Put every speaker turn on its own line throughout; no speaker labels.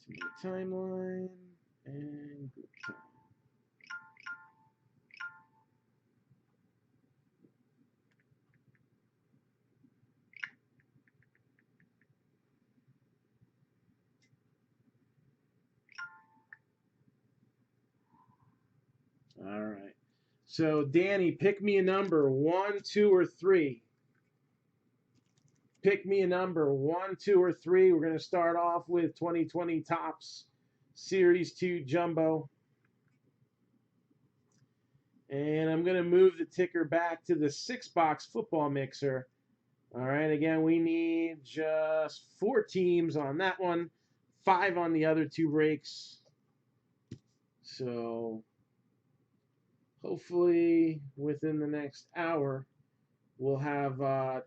to my timeline and group time. All right. So, Danny, pick me a number, 1, 2, or 3. Pick me a number, 1, 2, or 3. We're going to start off with 2020 Topps Series 2 Jumbo. And I'm going to move the ticker back to the 6-box football mixer. All right, again, we need just 4 teams on that one, 5 on the other 2 breaks. So hopefully within the next hour, we'll have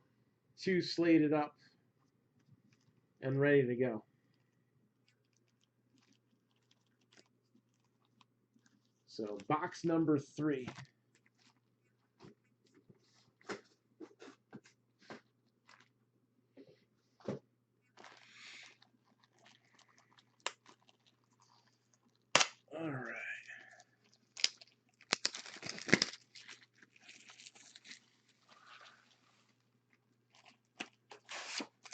2 slated up and ready to go. So box number 3. All right.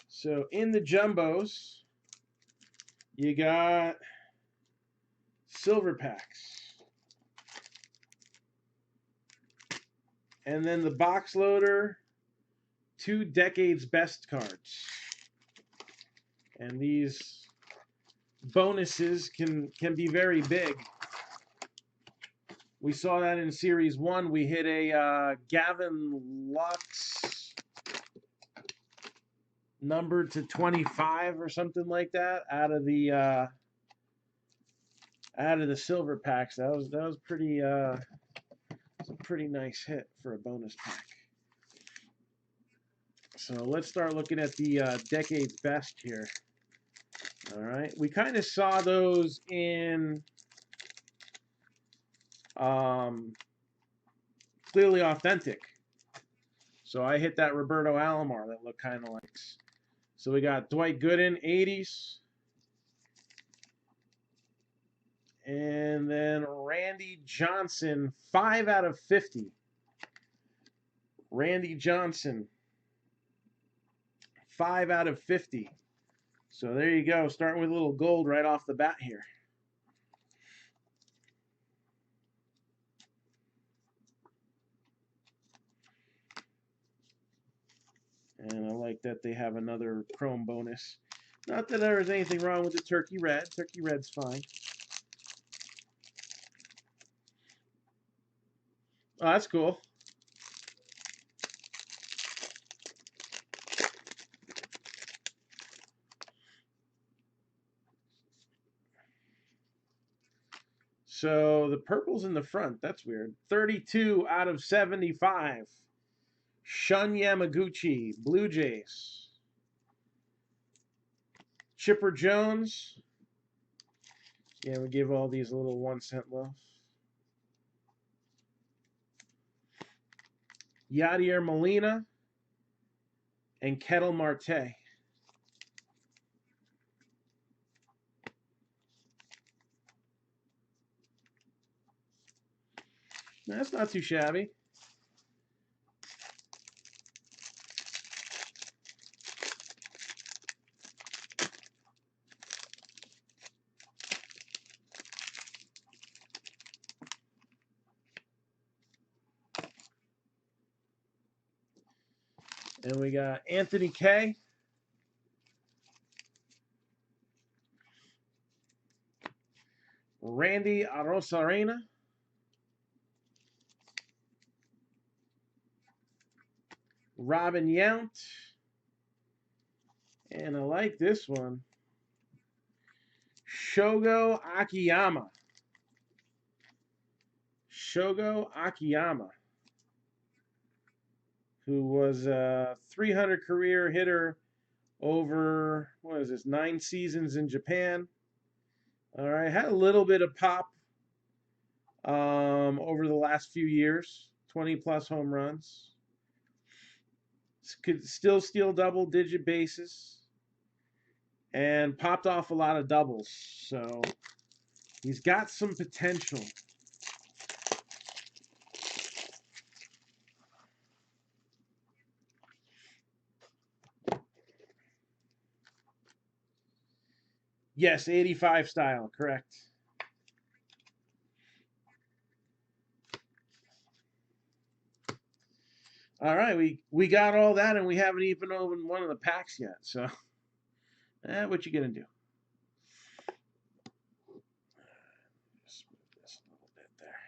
So in the jumbos, you got silver packs. And then the box loader, 2 decades best cards. And these bonuses can be very big. We saw that in Series 1. We hit a Gavin Lux numbered to 25 or something like that out of the silver packs. That was pretty a pretty nice hit for a bonus pack. So let's start looking at the decades best here. All right, we kind of saw those in Clearly Authentic. So I hit that Roberto Alomar that looked kind of like. So we got Dwight Gooden, 80s. And then Randy Johnson, 5 out of 50. Randy Johnson, 5 out of 50. So there you go, starting with a little gold right off the bat here. And I like that they have another chrome bonus. Not that there is anything wrong with the Turkey Red. Turkey Red's fine. Oh, that's cool. So the purple's in the front. That's weird. 32 out of 75. Shun Yamaguchi, Blue Jays. Chipper Jones. Yeah, we give all these a little 1-cent love. Yadier Molina and Kettle Marte. That's not too shabby. And we got Anthony K. Randy Arozarena. Robin Yount. And I like this one. Shogo Akiyama. Shogo Akiyama, who was a 300 career hitter over, 9 seasons in Japan. All right, had a little bit of pop over the last few years, 20-plus home runs. Could still steal double-digit bases. and popped off a lot of doubles. So he's got some potential. Yes, 85 style, correct. All right, we got all that, and we haven't even opened one of the packs yet. So, what you gonna do? Just move this a little bit there.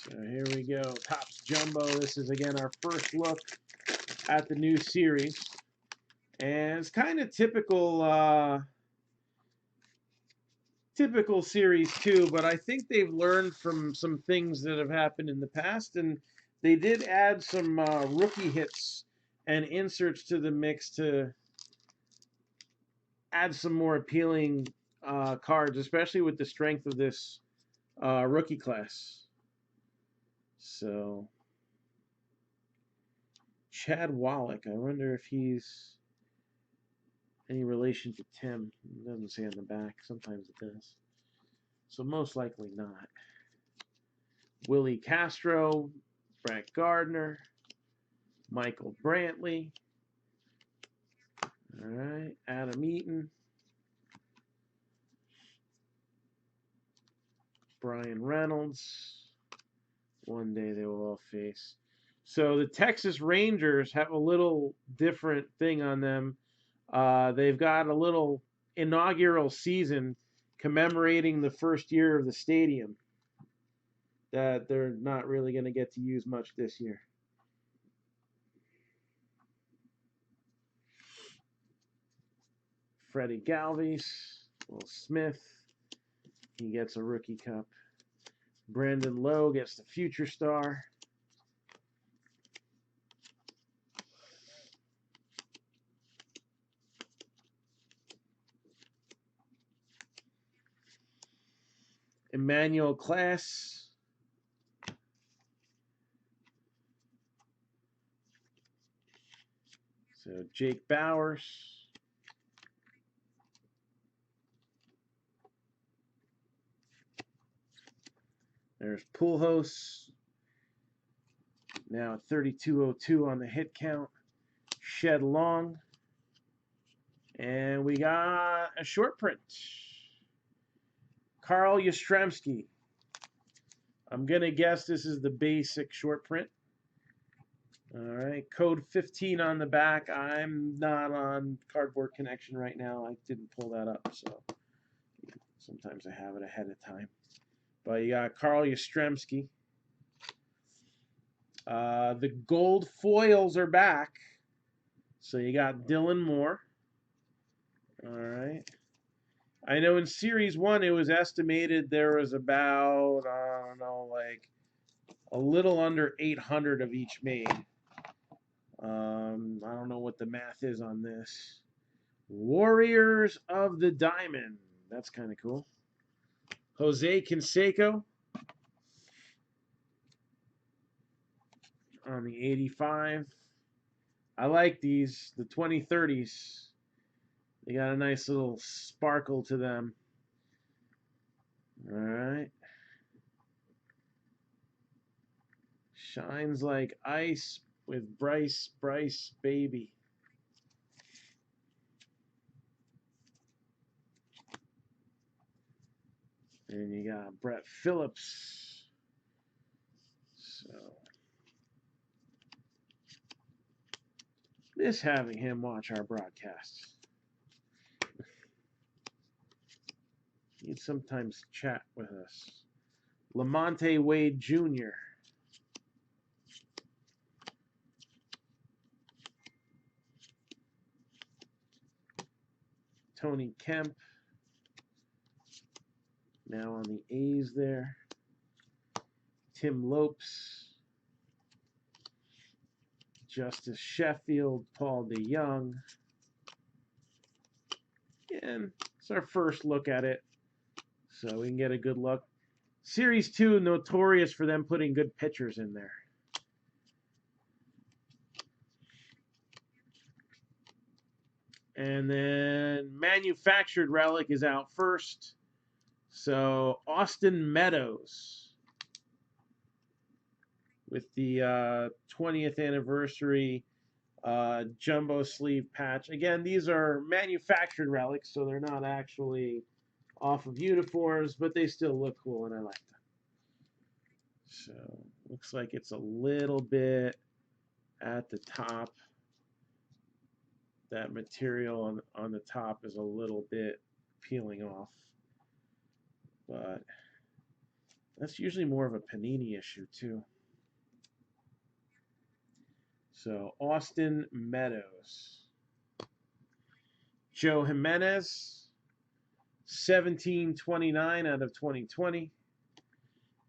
So here we go, Topps Jumbo. This is again our first look at the new series, and it's kind of typical series too, but I think they've learned from some things that have happened in the past, and they did add some rookie hits and inserts to the mix to add some more appealing cards, especially with the strength of this rookie class. So, Chad Wallach, I wonder if he's any relation to Tim. It doesn't say on the back. Sometimes it does. So most likely not. Willie Castro, Brett Gardner, Michael Brantley. All right, Adam Eaton, Brian Reynolds. One day they will all face. So the Texas Rangers have a little different thing on them. They've got a little inaugural season commemorating the first year of the stadium that they're not really going to get to use much this year. Freddie Galvis, Will Smith, he gets a rookie cup. Brandon Lowe gets the future star. Emmanuel Class. So Jake Bowers. There's Pujols. Now 3202 on the hit count. Shed Long. And we got a short print. Carl Yastrzemski. I'm going to guess this is the basic short print. All right, code 15 on the back. I'm not on Cardboard Connection right now. I didn't pull that up, so sometimes I have it ahead of time. But you got Carl Yastrzemski. The gold foils are back. So you got Dylan Moore. All right. I know in Series 1 it was estimated there was about, I don't know, like a little under 800 of each made. I don't know what the math is on this. Warriors of the Diamond. That's kind of cool. Jose Canseco on the 85. I like these, the 2030s. They got a nice little sparkle to them. All right. Shines like ice with Bryce Baby. And you got Brett Phillips. So miss having him watch our broadcasts. He'd sometimes chat with us. Lamonte Wade Jr. Tony Kemp. Now on the A's there. Tim Lopes. Justice Sheffield. Paul DeYoung. And it's our first look at it, so we can get a good look. Series 2, notorious for them putting good pitchers in there. And then manufactured relic is out first. So Austin Meadows with the 20th anniversary jumbo sleeve patch. Again, these are manufactured relics, so they're not actually off of uniforms, but they still look cool, and I like them. So looks like it's a little bit at the top. That material on the top is a little bit peeling off, but that's usually more of a Panini issue too. So Austin Meadows, Joe Jimenez, 1729 out of 2020.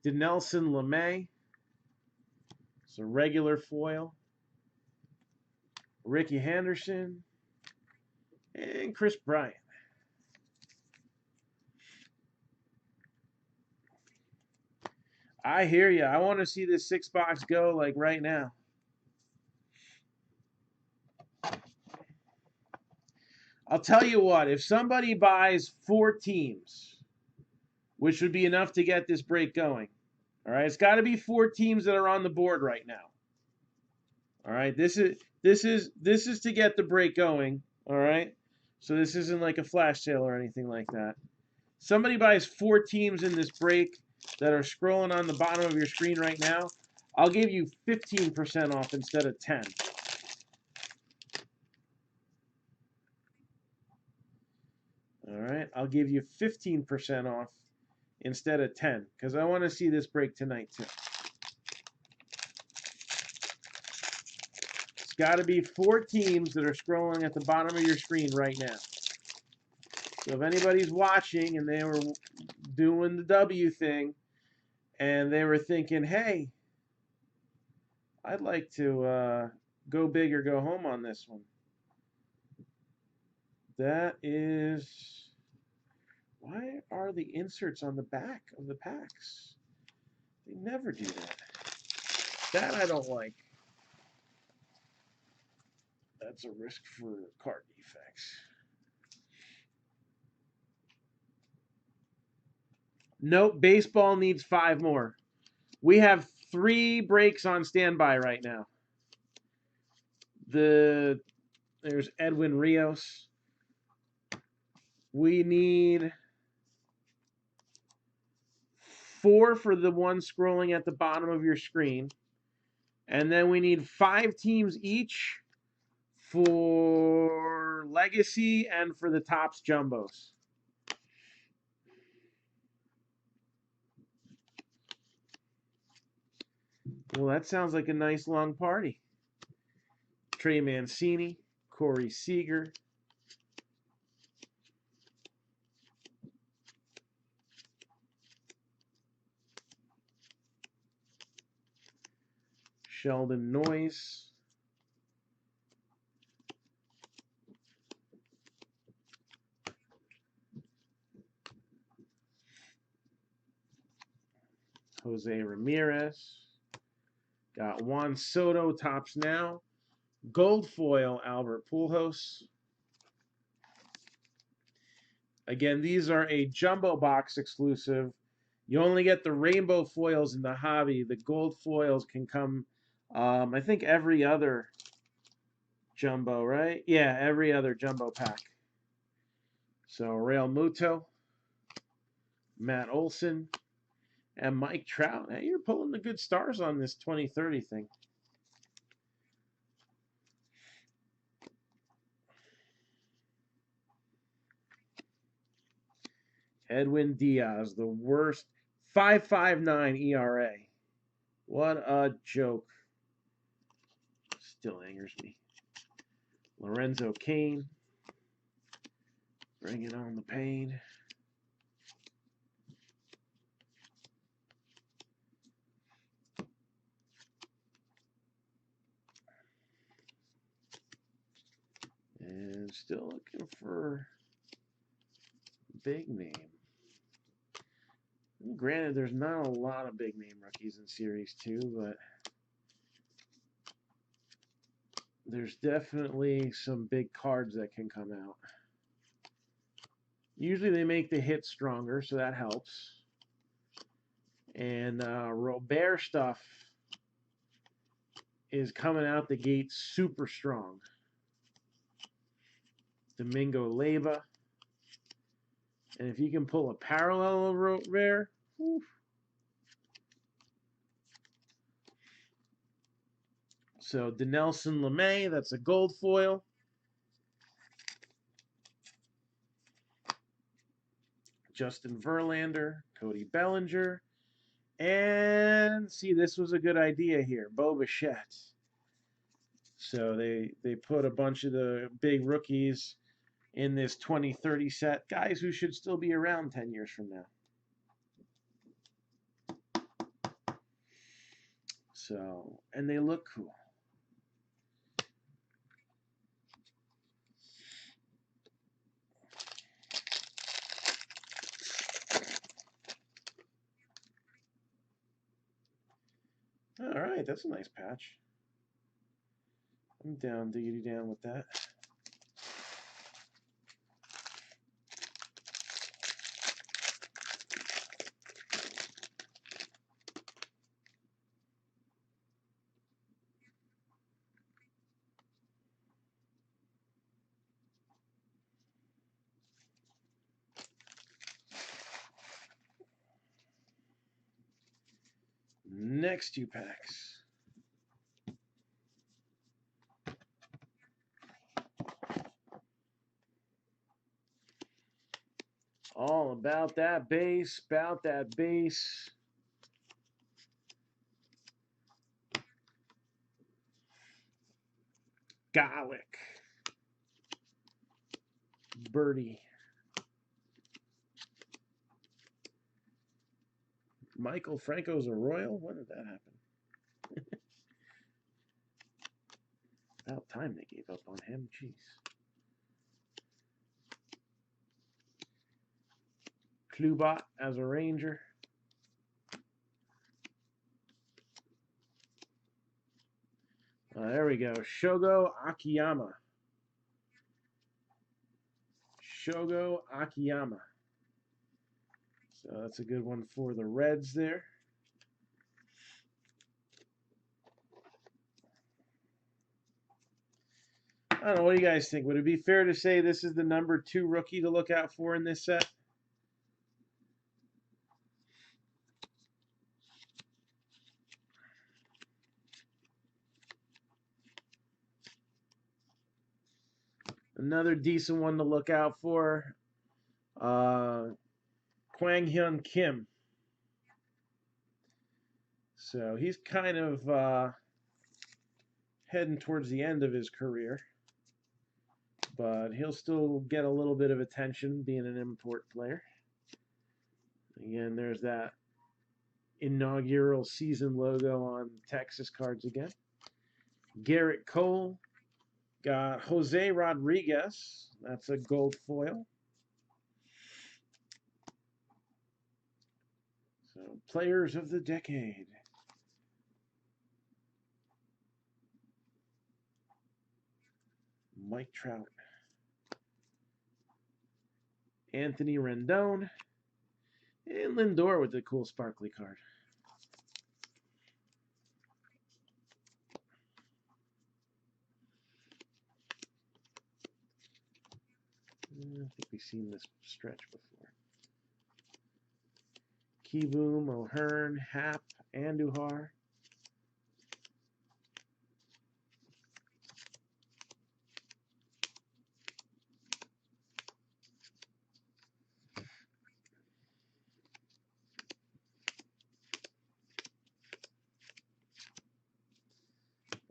Dinelson Lamet, it's a regular foil. Ricky Henderson, and Chris Bryant. I hear you. I want to see this 6-box go like right now. I'll tell you what, if somebody buys 4 teams, which would be enough to get this break going, all right, it's got to be 4 teams that are on the board right now. All right, this is to get the break going. All right, so this isn't like a flash sale or anything like that. Somebody buys 4 teams in this break that are scrolling on the bottom of your screen right now, I'll give you 15% off instead of 10. All right, I'll give you 15% off instead of 10 because I want to see this break tonight too. It's got to be 4 teams that are scrolling at the bottom of your screen right now. So if anybody's watching and they were doing the W thing and they were thinking, hey, I'd like to go big or go home on this one. That is, why are the inserts on the back of the packs? They never do that. That I don't like. That's a risk for card defects. Nope, baseball needs 5 more. We have 3 breaks on standby right now. There's Edwin Rios. We need 4 for the one scrolling at the bottom of your screen. And then we need 5 teams each for Legacy and for the Topps Jumbos. Well, that sounds like a nice long party. Trey Mancini, Corey Seager, Sheldon Noyes, Jose Ramirez, got Juan Soto, Topps Now, gold foil Albert Pujols. Again, these are a jumbo box exclusive. You only get the rainbow foils in the hobby. The gold foils can come, I think, every other jumbo, right? Yeah, every other jumbo pack. So, Real Muto, Matt Olson, and Mike Trout. Hey, you're pulling the good stars on this 2030 thing. Edwin Diaz, the worst, 5.59 ERA. What a joke. Still angers me. Lorenzo Cain, bringing on the pain. And still looking for big name. Granted, there's not a lot of big name rookies in Series 2, but there's definitely some big cards that can come out. Usually they make the hit stronger, so that helps. And Robert stuff is coming out the gate super strong. Domingo Leyba. And if you can pull a parallel of Robert, whew. So Dinelson Lamet, that's a gold foil. Justin Verlander, Cody Bellinger. And see, this was a good idea here. Bo Bichette. So they put a bunch of the big rookies in this 2030 set. Guys who should still be around 10 years from now. So, and they look cool. All right, that's a nice patch. I'm down, diggity down with that. Next 2 packs. All about that base, about that base. Garlic. Birdie. Michael Franco's a Royal? When did that happen? About time they gave up on him. Jeez. Klubot as a Ranger. There we go. Shogo Akiyama. Shogo Akiyama. So that's a good one for the Reds there. I don't know. What do you guys think? Would it be fair to say this is the number 2 rookie to look out for in this set? Another decent one to look out for. Kwang-Hyun Kim. So he's kind of heading towards the end of his career. But he'll still get a little bit of attention being an import player. Again, there's that inaugural season logo on Texas cards again. Garrett Cole. Got Jose Rodriguez. That's a gold foil. So, players of the decade. Mike Trout. Anthony Rendon. And Lindor with the cool sparkly card. I think we've seen this stretch before. Kieboom, O'Hearn, Happ, Andujar.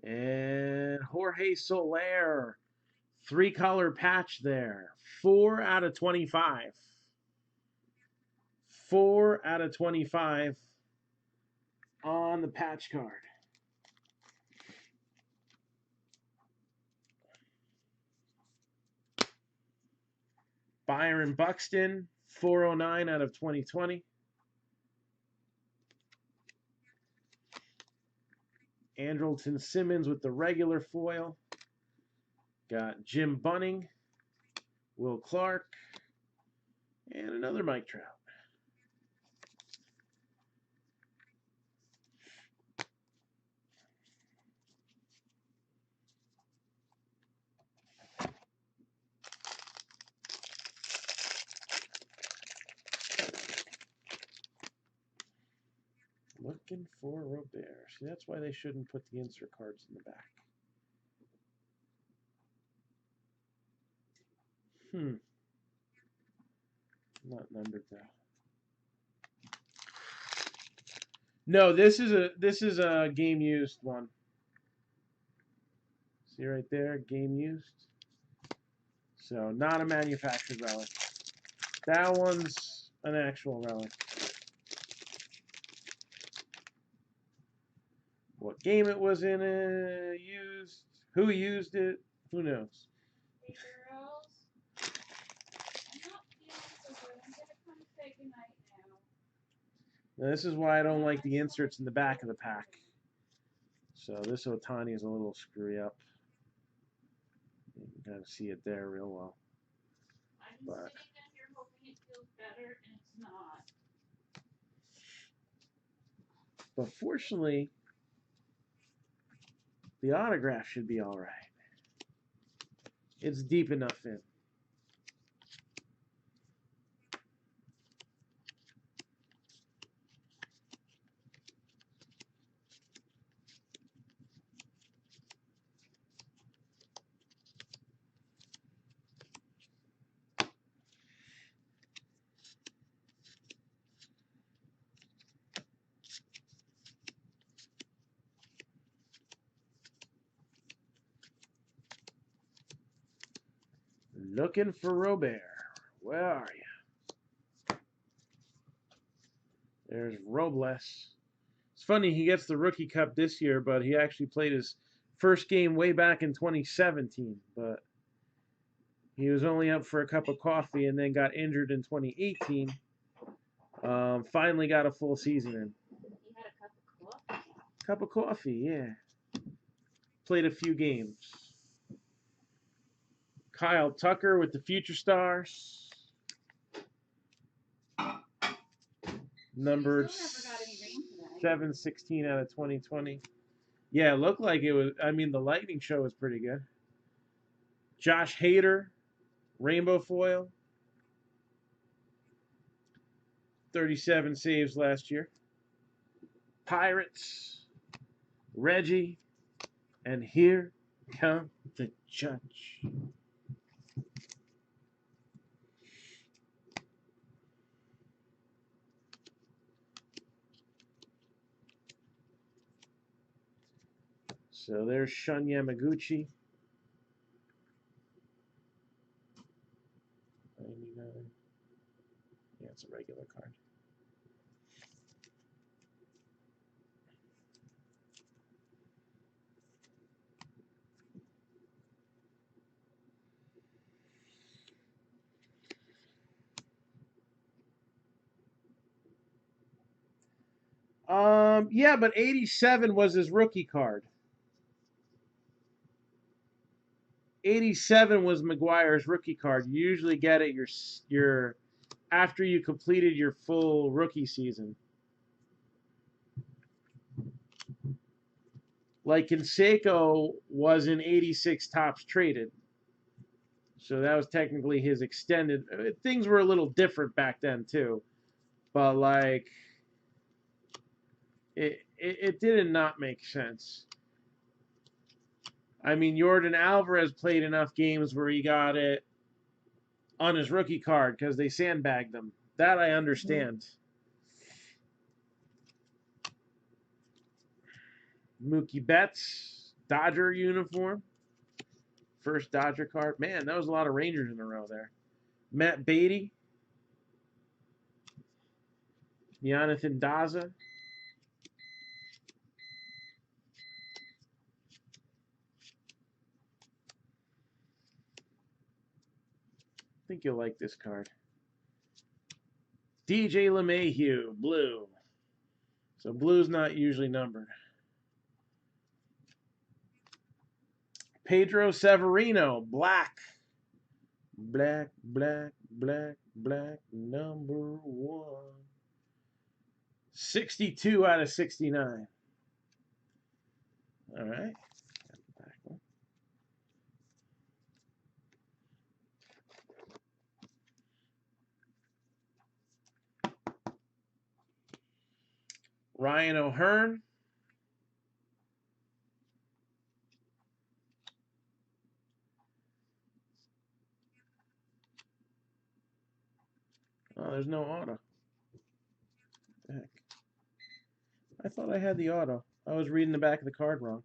And Jorge Soler, 3-color patch there. 4 out of 25. 4 out of 25 on the patch card. Byron Buxton, 409 out of 2020. Andrelton Simmons with the regular foil. Got Jim Bunning, Will Clark, and another Mike Trout. Looking for Robert. See, that's why they shouldn't put the insert cards in the back. Not numbered though. No, this is a game used one. See right there, game used. So not a manufactured relic. That one's an actual relic. What game it was in used, who used it, who knows.
Hey girls, I'm not feeling so good. I'm gonna come say goodnight now.
Now, this is why I don't like the inserts in the back of the pack. So this Ohtani is a little screwy up. You can kind of see it there real well.
I'm sitting down here hoping it feels better, and it's not.
But fortunately, the autograph should be all right. It's deep enough in. Looking for Robert. Where are you? There's Robles. It's funny, he gets the Rookie Cup this year, but he actually played his first game way back in 2017. But he was only up for a cup of coffee and then got injured in 2018. Finally got a full season in.
He had a cup of coffee?
Cup of coffee, yeah. Played a few games. Kyle Tucker with the Future Stars. Numbered 7/16 out of 2020. Yeah, it looked like it was. I mean, the Lightning show was pretty good. Josh Hader, rainbow foil. 37 saves last year. Pirates, Reggie, and here come the judge. So there's Shun Yamaguchi. 99. Yeah, it's a regular card. Yeah, but 87 was his rookie card. 87 was McGuire's rookie card. You usually get it your after you completed your full rookie season. Like Canseco was in 86 tops traded. So that was technically his extended. Things were a little different back then too. But like it did not make sense. I mean, Yordan Alvarez played enough games where he got it on his rookie card because they sandbagged him. That I understand. Mookie Betts, Dodger uniform. First Dodger card. Man, that was a lot of Rangers in a row there. Matt Beatty. Jonathan Daza. I think you'll like this card. DJ LeMahieu, blue. So blue's not usually numbered. Pedro Severino, black. Black, black, black, black, number 1. 62 out of 69. All right. Ryan O'Hearn. Oh, there's no auto. What the heck? I thought I had the auto. I was reading the back of the card wrong.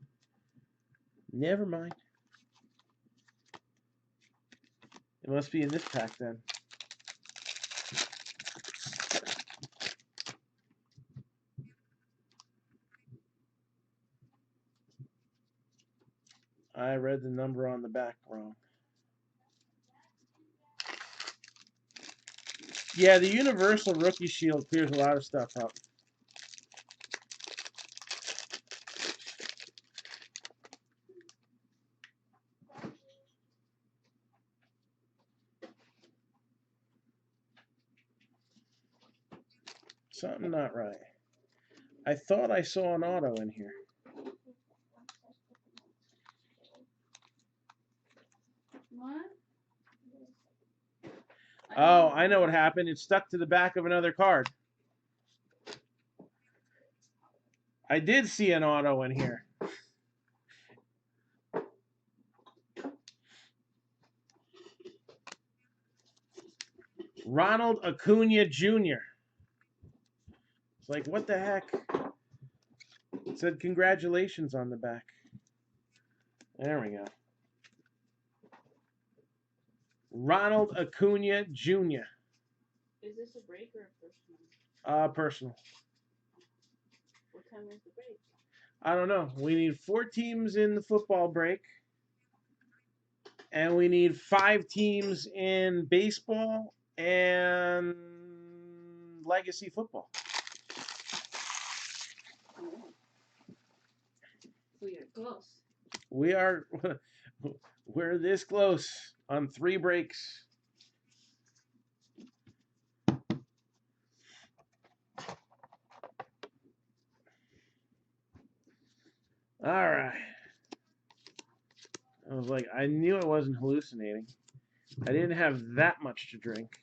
Never mind. It must be in this pack then. I read the number on the back wrong. Yeah, the Universal Rookie Shield clears a lot of stuff up. Something not right. I thought I saw an auto in here.
What?
Oh, I know what happened. It stuck to the back of another card. I did see an auto in here. Ronald Acuna Jr. It's like, what the heck? It said congratulations on the back. There we go. Ronald Acuna Jr.
Is this a break or a personal?
Personal.
What time is the break?
I don't know. We need 4 teams in the football break. And we need 5 teams in baseball and legacy football.
We are close.
We're this close on 3 breaks. All right. I was like, I knew I wasn't hallucinating. I didn't have that much to drink.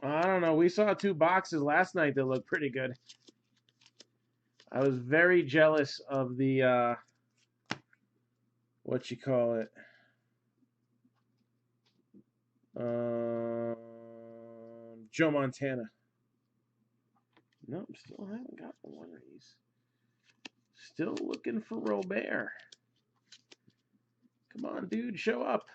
I don't know. We saw 2 boxes last night that looked pretty good. I was very jealous of the, what you call it? Joe Montana. Nope, still haven't got one of these. Still looking for Robert. Come on, dude, show up.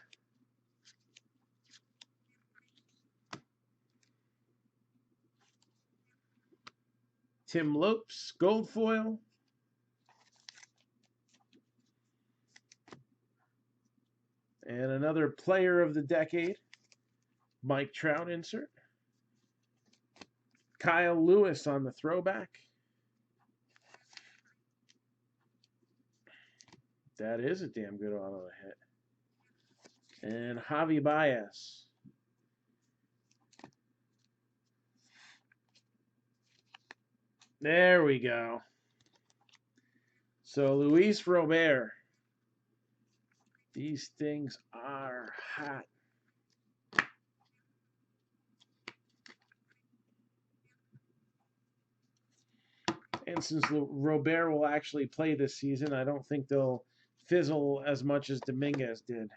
Tim Lopes, gold foil. And another player of the decade, Mike Trout insert. Kyle Lewis on the throwback. That is a damn good auto hit. And Javi Baez. There we go. So Luis Robert. These things are hot. And since Robert will actually play this season, I don't think they'll fizzle as much as Dominguez did.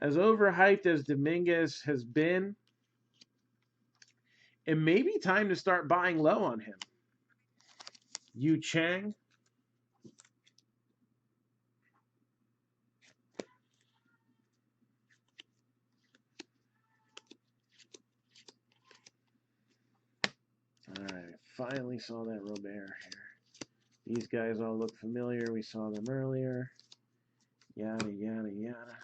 As overhyped as Dominguez has been, it may be time to start buying low on him. Yu Chang. All right, finally saw that Robert here. These guys all look familiar. We saw them earlier. Yada, yada, yada.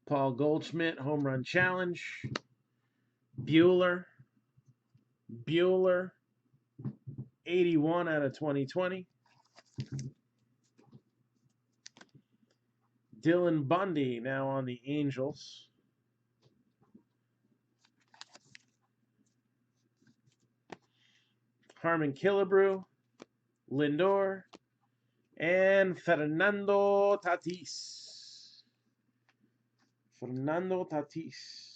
Paul Goldschmidt, home run challenge. Bueller, 81 out of 2020. Dylan Bundy, now on the Angels. Harmon Killebrew, Lindor, and Fernando Tatis. Fernando Tatis.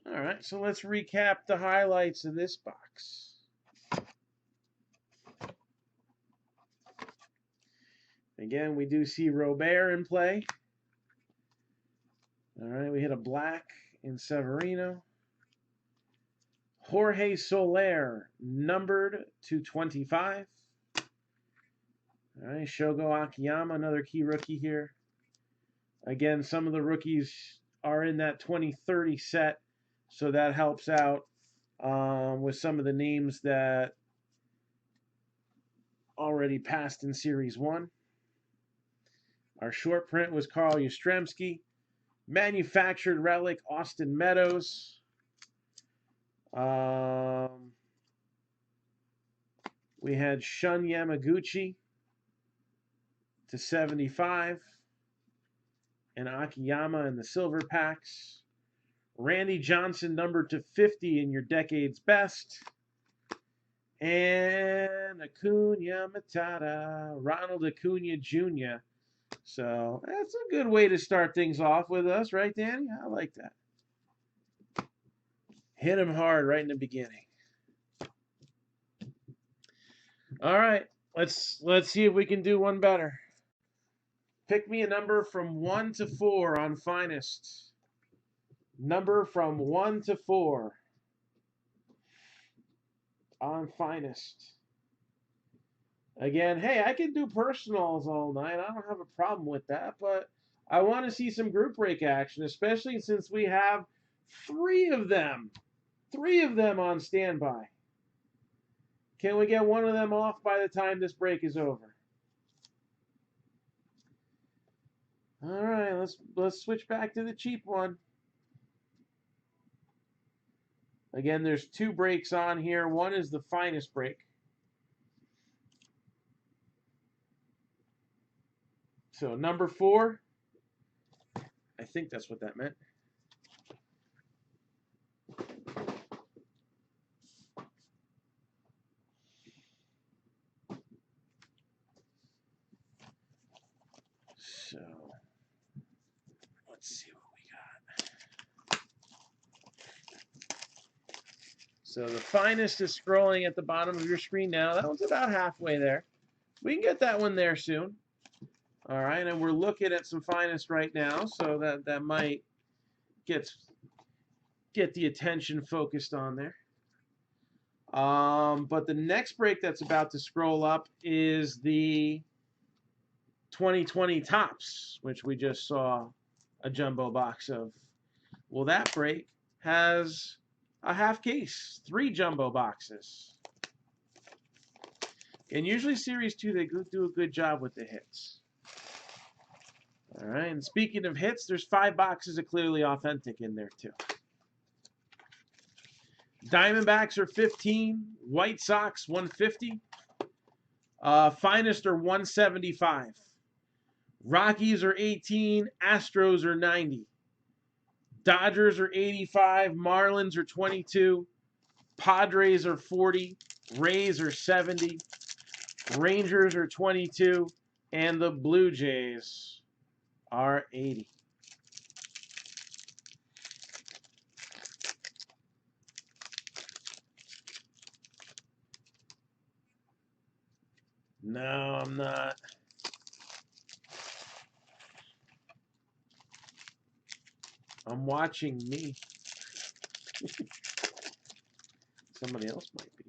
All right, so let's recap the highlights of this box. Again, we do see Robert in play. All right, we hit a black in Severino. Jorge Soler, numbered to 25. All right, Shogo Akiyama, another key rookie here. Again, some of the rookies are in that 2030 set, so that helps out with some of the names that already passed in Series 1. Our short print was Carl Yastrzemski. Manufactured relic, Austin Meadows. We had Shun Yamaguchi to 75. And Akiyama in the silver packs. Randy Johnson numbered to 50 in your decade's best. And Acuna Matata, Ronald Acuna Jr. So that's a good way to start things off with us, right, Danny? I like that. Hit him hard right in the beginning. All right, let's see if we can do one better. Pick me a number from 1 to 4 on Finest. Number from 1 to 4 on Finest. Again, hey, I can do personals all night. I don't have a problem with that, but I want to see some group break action, especially since we have 3 of them. 3 of them on standby. Can we get one of them off by the time this break is over? All right, let's switch back to the cheap one. Again, there's 2 breaks on here. One is the Finest break. So number 4, I think that's what that meant. So let's see what we got. So the Finest is scrolling at the bottom of your screen now. That one's about halfway there. We can get that one there soon. All right, and we're looking at some Finest right now, so that might get the attention focused on there. But the next break that's about to scroll up is the 2020 Topps, which we just saw a jumbo box of. Well, that break has a half case, 3 jumbo boxes. And usually Series 2, they do a good job with the hits. All right, and speaking of hits, there's 5 boxes of Clearly Authentic in there too. Diamondbacks are 15, White Sox 150, Finest are 175, Rockies are 18, Astros are 90, Dodgers are 85, Marlins are 22, Padres are 40, Rays are 70, Rangers are 22, and the Blue Jays are 80. No, I'm not. I'm watching me. Somebody else might be.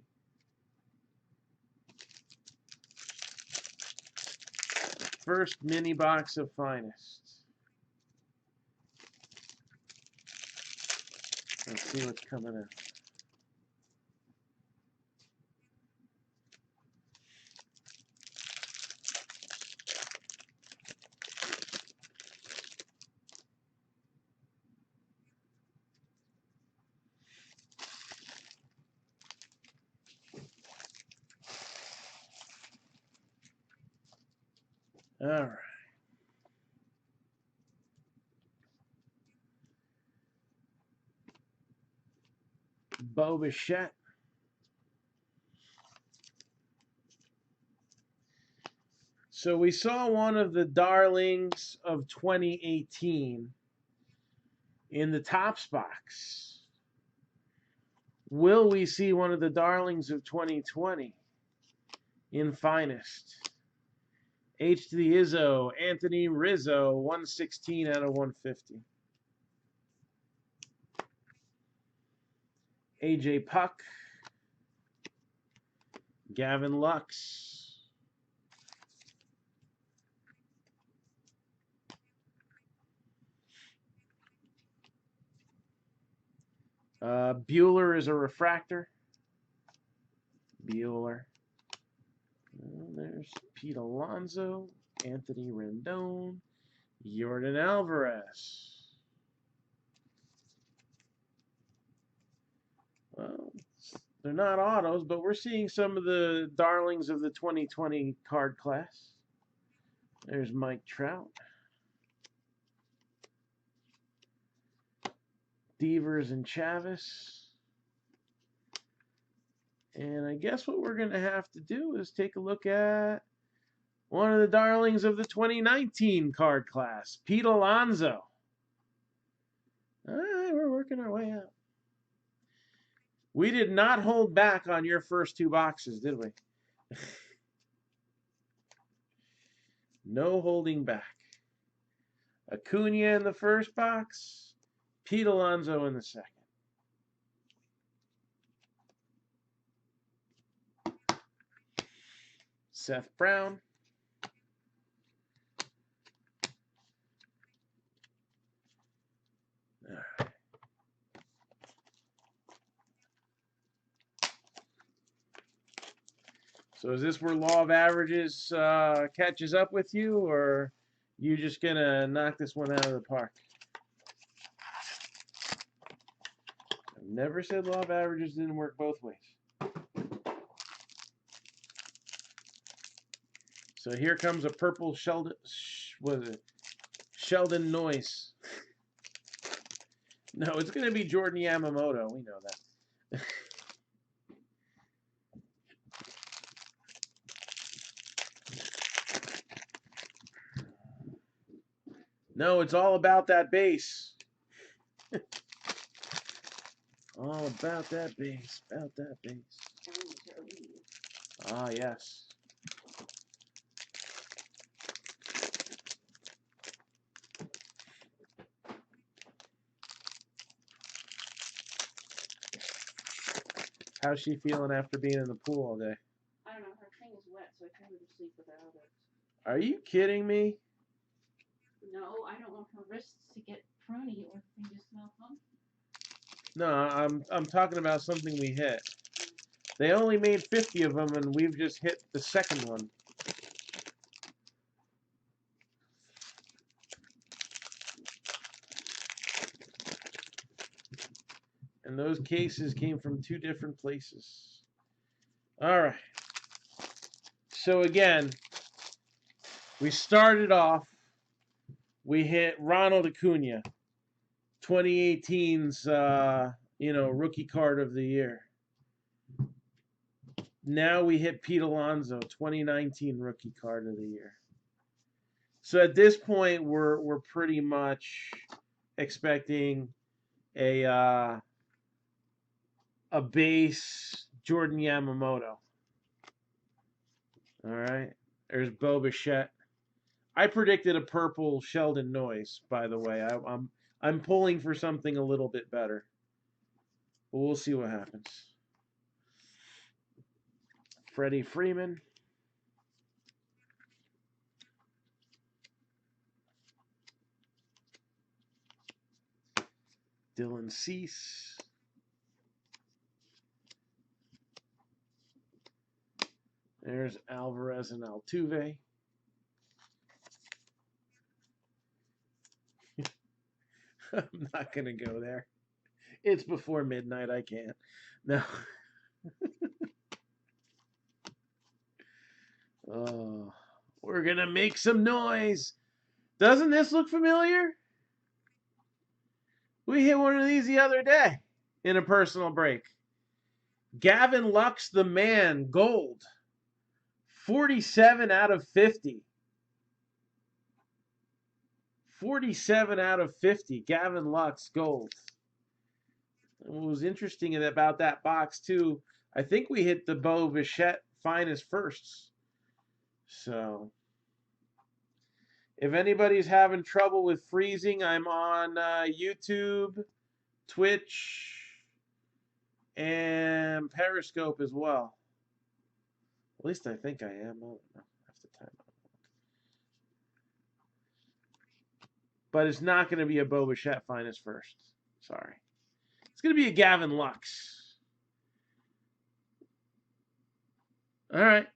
First mini box of Finest. Let's see what's coming out. All right. Bo Bichette. So we saw one of the darlings of 2018 in the Topps box. Will we see one of the darlings of 2020 in Finest? H to the Izzo, Anthony Rizzo, 116 out of 150. AJ Puck, Gavin Lux, Bueller is a refractor. Bueller. And there's Pete Alonso, Anthony Rendon, Yordan Alvarez. Well, they're not autos, but we're seeing some of the darlings of the 2020 card class. There's Mike Trout. Devers and Chavis. And I guess what we're going to have to do is take a look at one of the darlings of the 2019 card class, Pete Alonso. All right, we're working our way out. We did not hold back on your first two boxes, did we? No holding back. Acuna in the first box, Pete Alonso in the second. Seth Brown. All right. So is this where law of averages catches up with you, or you just gonna knock this one out of the park? I've never said law of averages didn't work both ways. So here comes a purple Sheldon, Sheldon Noise. No, it's going to be Jordan Yamamoto. We know that. No, it's all about that base. All about that base. About that base. Ah, yes. How's she feeling after being in the pool all day?
I don't know. Her thing is wet, so I can't go to sleep without it.
Are you kidding me?
No, I don't want her wrists to get pruny or thing to smell funky.
No, I'm talking about something we hit. They only made 50 of them, and we've just hit the second one. And those cases came from two different places. All right. So again, we started off, we hit Ronald Acuna, 2018's rookie card of the year. Now we hit Pete Alonso, 2019 rookie card of the year. So at this point, we're pretty much expecting a base Jordan Yamamoto. All right. There's Bo Bichette. I predicted a purple Sheldon Noise, by the way. I'm pulling for something a little bit better. But we'll see what happens. Freddie Freeman. Dylan Cease. There's Alvarez and Altuve. I'm not going to go there. It's before midnight. I can't. No. Oh, we're going to make some noise. Doesn't this look familiar? We hit one of these the other day in a personal break. Gavin Lux, the man, gold. 47 out of 50. 47 out of 50. Gavin Lux, gold. What was interesting about that box, too, I think we hit the Bo Bichette finest firsts. So, if anybody's having trouble with freezing, I'm on YouTube, Twitch, and Periscope as well. At least I think I am. I don't know. Half the time. But it's not going to be a Bo Bichette finest first. Sorry. It's going to be a Gavin Lux. All right.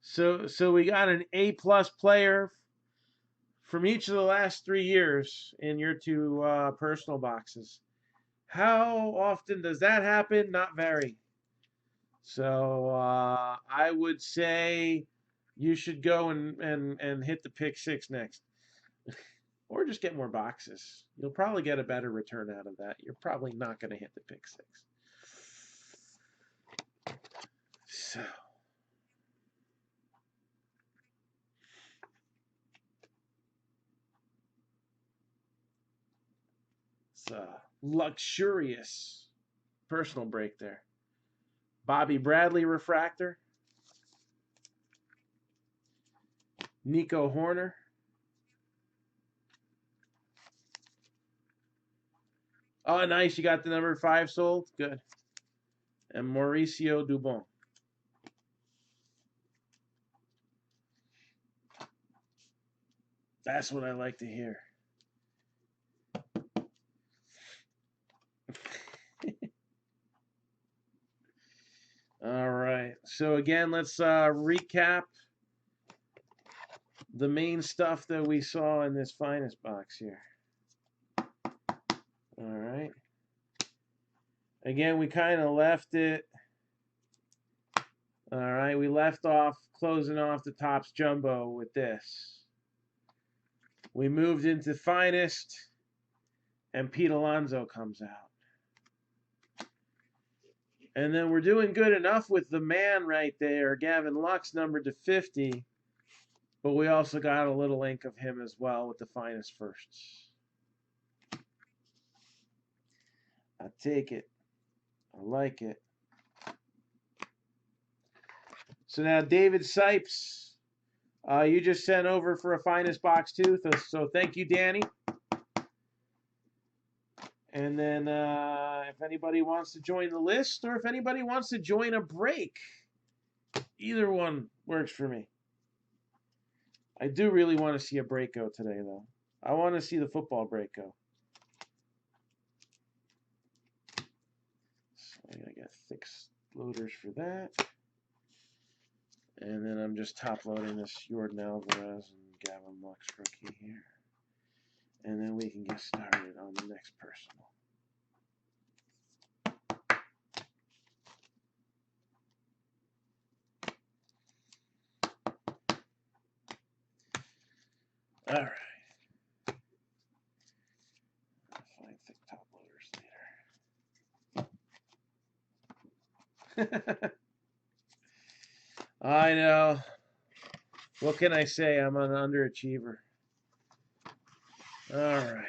So we got an A-plus player from each of the last 3 years in your two personal boxes. How often does that happen? Not very. So I would say you should go and hit the pick 6 next. Or just get more boxes. You'll probably get a better return out of that. You're probably not going to hit the pick 6. So. It's a luxurious personal break there. Bobby Bradley refractor. Nico Horner. Oh, nice. You got the number 5 sold. Good. And Mauricio Dubon. That's what I like to hear. All right. So again, let's recap the main stuff that we saw in this finest box here. All right. Again, we kind of left it. All right. We left off closing off the Topps Jumbo with this. We moved into finest, and Pete Alonso comes out. And then we're doing good enough with the man right there, Gavin Lux, numbered to 50. But we also got a little ink of him as well with the finest firsts. I take it. I like it. So now David Sipes, you just sent over for a finest box too. So thank you, Danny. And then if anybody wants to join the list or if anybody wants to join a break, either one works for me. I do really want to see a break go today, though. I want to see the football break go. So I gotta get thick loaders for that. And then I'm just top loading this Jordan Alvarez and Gavin Lux rookie here. And then we can get started on the next personal. All right. I'll find thick top loaders later. I know. What can I say? I'm an underachiever. All right.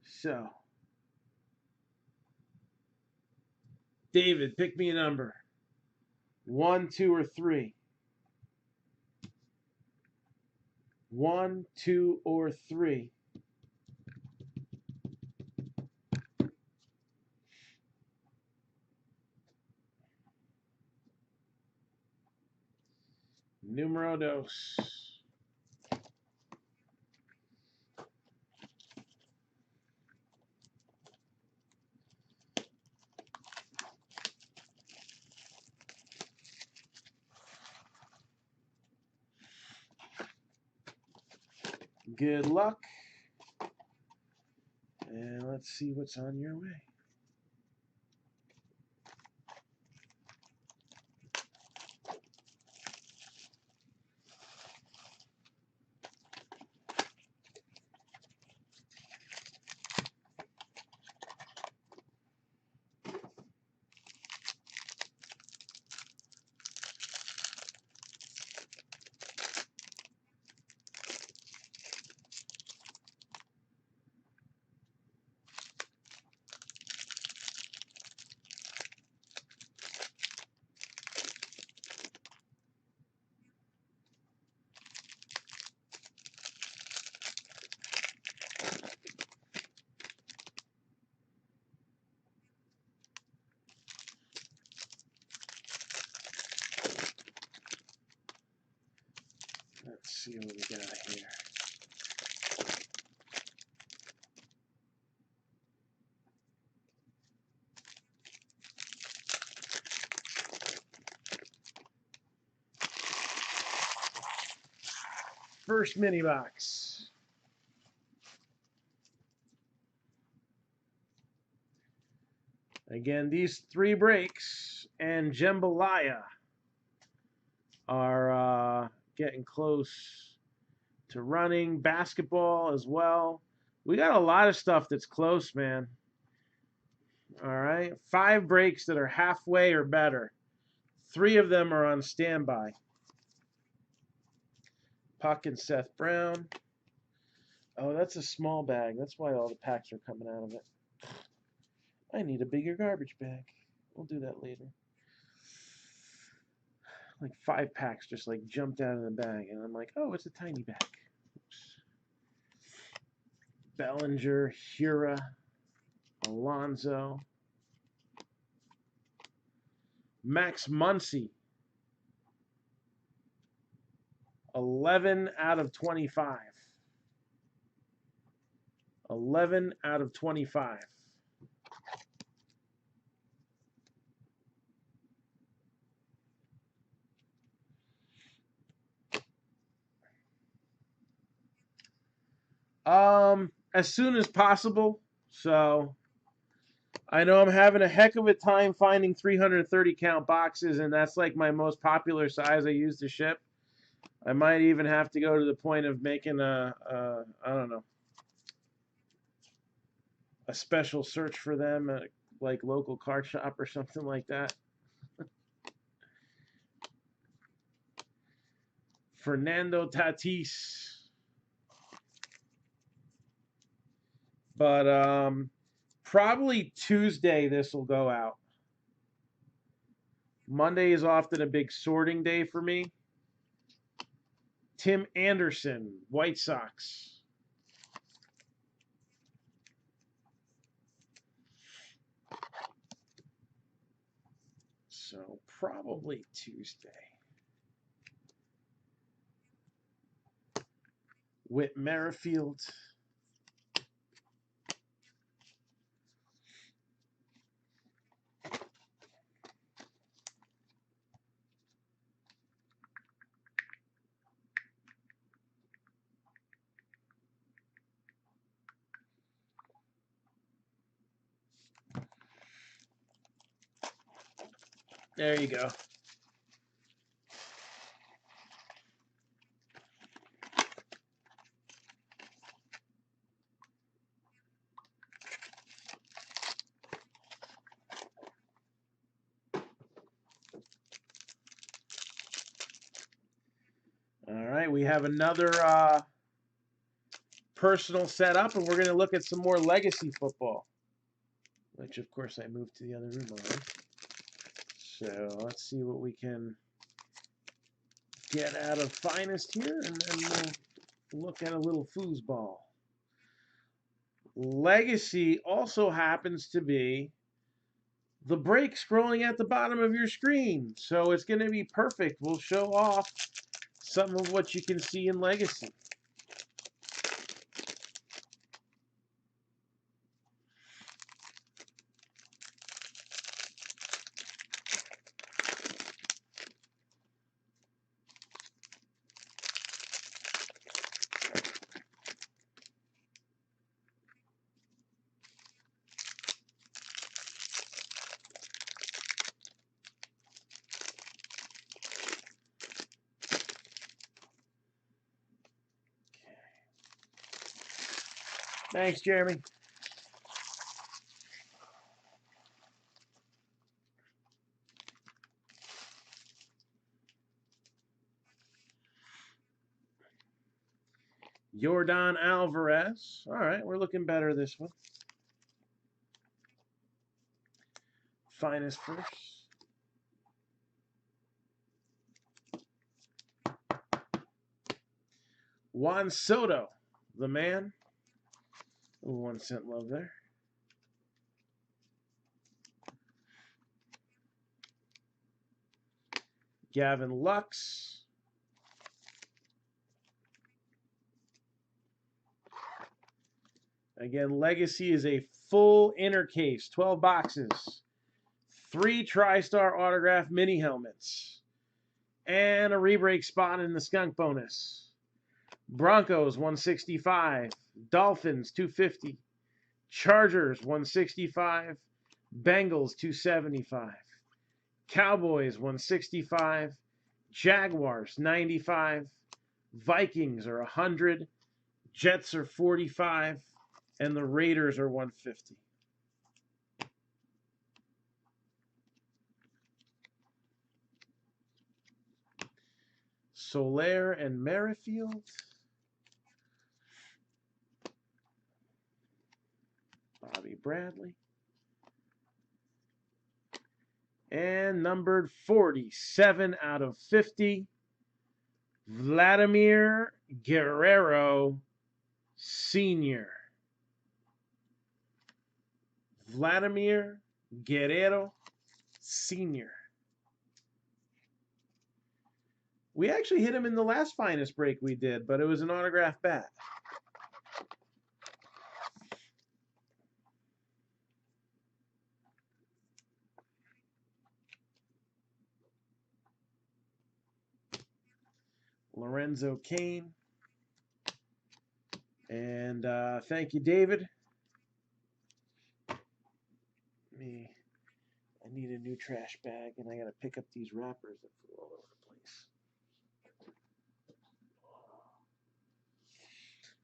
So, David, pick me a number. 1, 2, or 3. 1, 2, or 3. Numero dos. Good luck. And let's see what's on your way. Let's see what we got here. First mini box. Again, these 3 breaks and jambalaya are getting close to running. Basketball as well. We got a lot of stuff that's close, man. All right. 5 breaks that are halfway or better. 3 of them are on standby. Puck and Seth Brown. Oh, that's a small bag. That's why all the packs are coming out of it. I need a bigger garbage bag. We'll do that later. Like 5 packs just like jumped out of the bag, and I'm like, oh, it's a tiny bag. Oops. Bellinger, Hura, Alonzo, Max Muncy. 11 out of 25. 11 out of 25. As soon as possible. So I know I'm having a heck of a time finding 330 count boxes, and that's like my most popular size I use to ship. I might even have to go to the point of making I don't know, a special search for them at like local card shop or something like that. Fernando Tatis. But probably Tuesday this will go out. Monday is often a big sorting day for me. Tim Anderson, White Sox. So probably Tuesday. Whit Merrifield. There you go. All right, we have another personal setup, and we're going to look at some more legacy football, which, of course, I moved to the other room already. So let's see what we can get out of Finest here, and then we'll look at a little foosball. Legacy also happens to be the break scrolling at the bottom of your screen. So it's going to be perfect. We'll show off some of what you can see in Legacy. Thanks, Jeremy. Yordan Alvarez. All right, we're looking better this one. Finest first. Juan Soto, the man. Ooh, 1 cent love there. Gavin Lux. Again, Legacy is a full inner case, 12 boxes, 3 TriStar autograph mini helmets, and a rebreak spot in the skunk bonus. Broncos 165, Dolphins 250, Chargers 165, Bengals 275, Cowboys 165, Jaguars 95, Vikings are 100, Jets are 45, and the Raiders are 150. Soler and Mayfield. Bobby Bradley. And numbered 47 out of 50, Vladimir Guerrero Sr. Vladimir Guerrero Sr. We actually hit him in the last Finest break we did, but it was an autograph bat. Lorenzo Cain. And thank you, David. I need a new trash bag, and I got to pick up these wrappers that flew all over the place.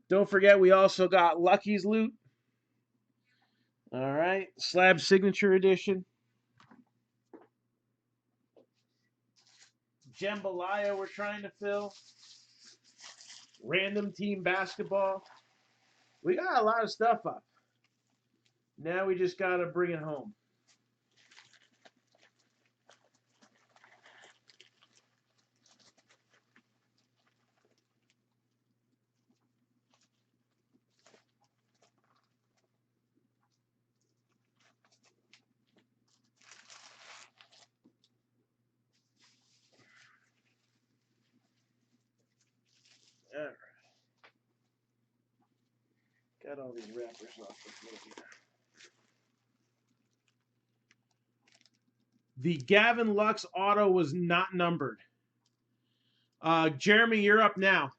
Don't forget, we also got Lucky's Loot. All right, Slab Signature Edition. Jambalaya we're trying to fill. Random Team Basketball. We got a lot of stuff up. Now we just got to bring it home. All right. Got all these wrappers off the floor here. The Gavin Lux auto was not numbered. Jeremy, you're up now.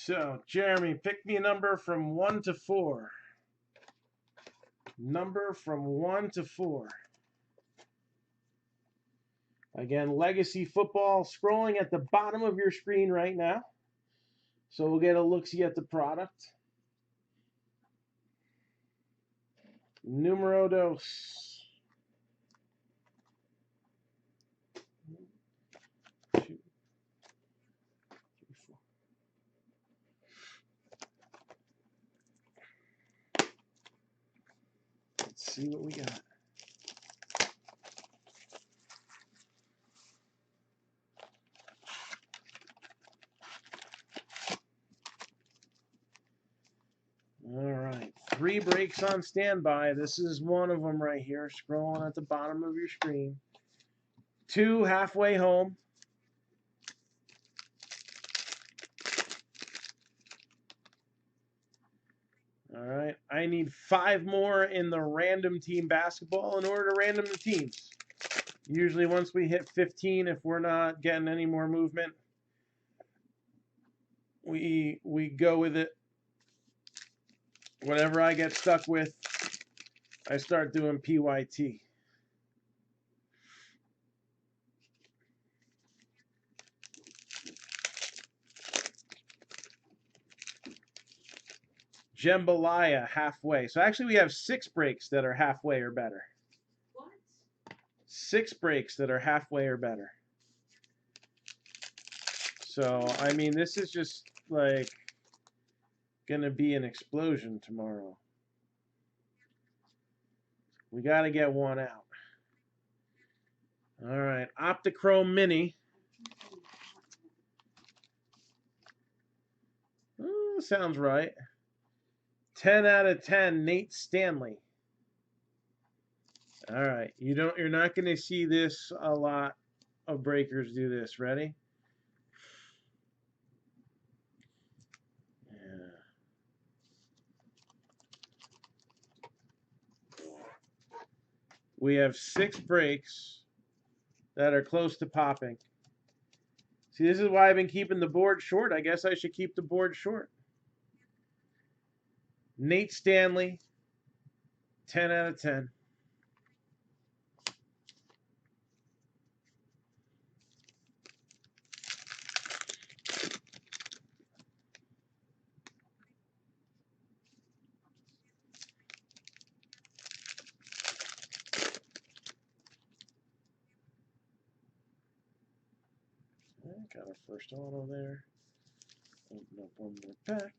So, Jeremy, pick me a number from 1 to 4. Number from 1 to 4. Again, Legacy Football scrolling at the bottom of your screen right now. So we'll get a look-see at the product. Numero dos. 1, 2, 3, 4. Let's see what we got. All right, 3 breaks on standby. This is one of them right here, scrolling at the bottom of your screen. 2 halfway home. All right, I need 5 more in the random team basketball in order to random the teams. Usually once we hit 15, if we're not getting any more movement, we go with it. Whatever I get stuck with, I start doing PYT. Jambalaya, halfway. So actually we have 6 breaks that are halfway or better.
What?
6 breaks that are halfway or better. So, I mean, this is just like going to be an explosion tomorrow. We got to get one out. All right, Optichrome Mini. Sounds right. 10 out of 10, Nate Stanley. All right, you're not going to see this a lot of breakers do this. Ready? Yeah. We have 6 breaks that are close to popping. See, this is why I've been keeping the board short. I guess I should keep the board short. Nate Stanley, 10 out of 10. Got our first auto there. Open up one more pack.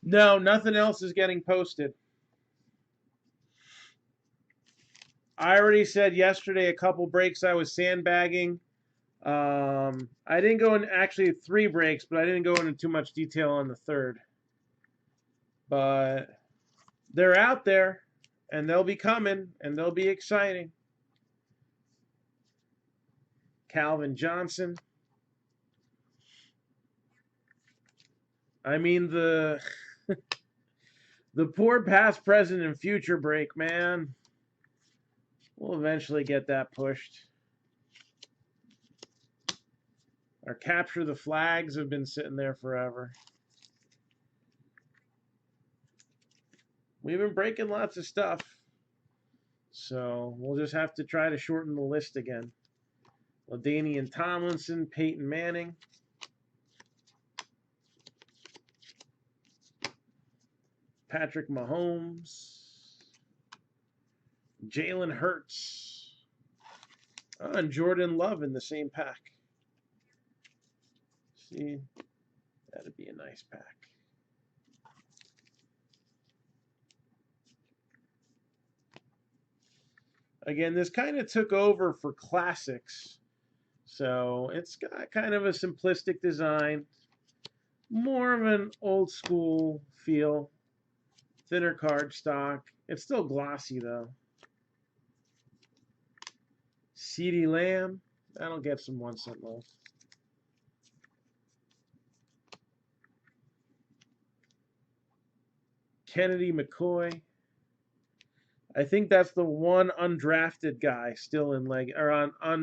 No, nothing else is getting posted. I already said yesterday a couple breaks I was sandbagging. I didn't go in actually 3 breaks, but I didn't go into too much detail on the third. But they're out there, and they'll be coming, and they'll be exciting. Calvin Johnson. I mean, the poor past, present, and future break, man. We'll eventually get that pushed. Our capture the flags have been sitting there forever. We've been breaking lots of stuff. So we'll just have to try to shorten the list again. LaDainian Tomlinson, Peyton Manning. Patrick Mahomes. Jalen Hurts. Oh, and Jordan Love in the same pack. See, that'd be a nice pack. Again, this kind of took over for classics. So it's got kind of a simplistic design. More of an old school feel. Thinner cardstock. It's still glossy though. CeeDee Lamb. That'll get some 1 cent love. Kennedy McCoy. I think that's the one undrafted guy still in or on I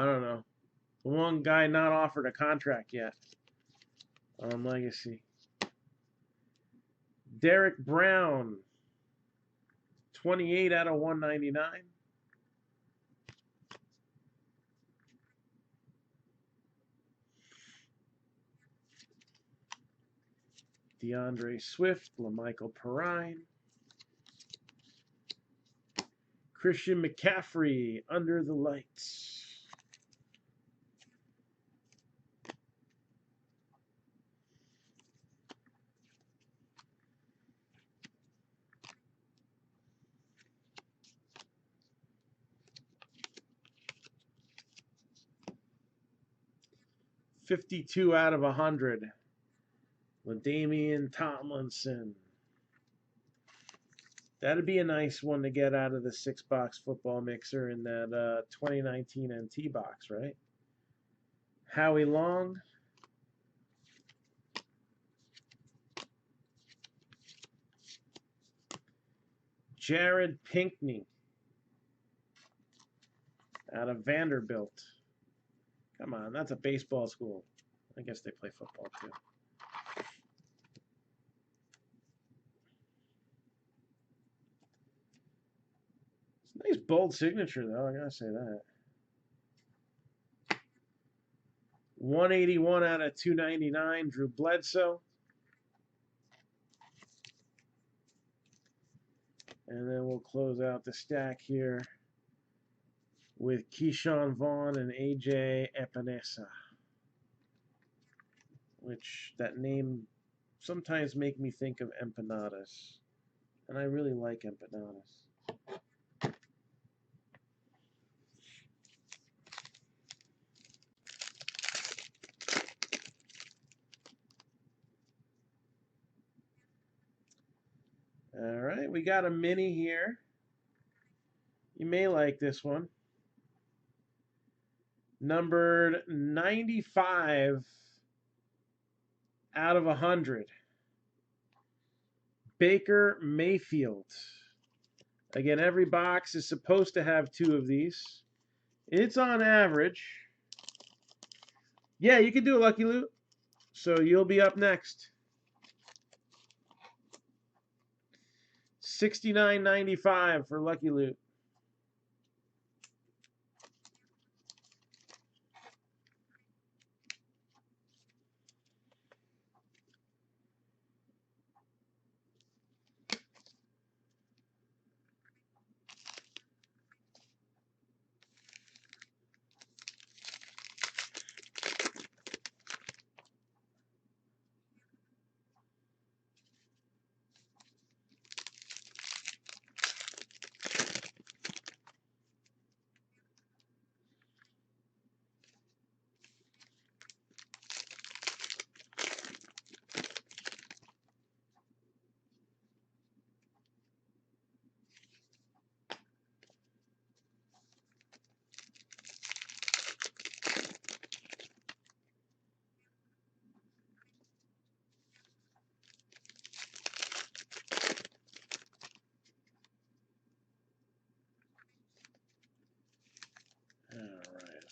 don't know, the one guy not offered a contract yet on Legacy. Derek Brown, 28 out of 199. DeAndre Swift, LaMichael Perrine. Christian McCaffrey, Under the Lights. $52 out of 100. LaDainian Tomlinson. That'd be a nice one to get out of the 6-box football mixer in that 2019 NT box, right? Howie Long. Jared Pinkney out of Vanderbilt. Come on, that's a baseball school. I guess they play football too. It's a nice bold signature though, I gotta say that. 181 out of 299, Drew Bledsoe. And then we'll close out the stack here with Keyshawn Vaughn and AJ Epinesa, which that name sometimes make me think of empanadas, and I really like empanadas. All right, we got a mini here. You may like this one. Numbered 95 out of 100. Baker Mayfield. Again, every box is supposed to have 2 of these. It's on average. Yeah, you can do it, Lucky Loot. So you'll be up next. $69.95 for Lucky Loot.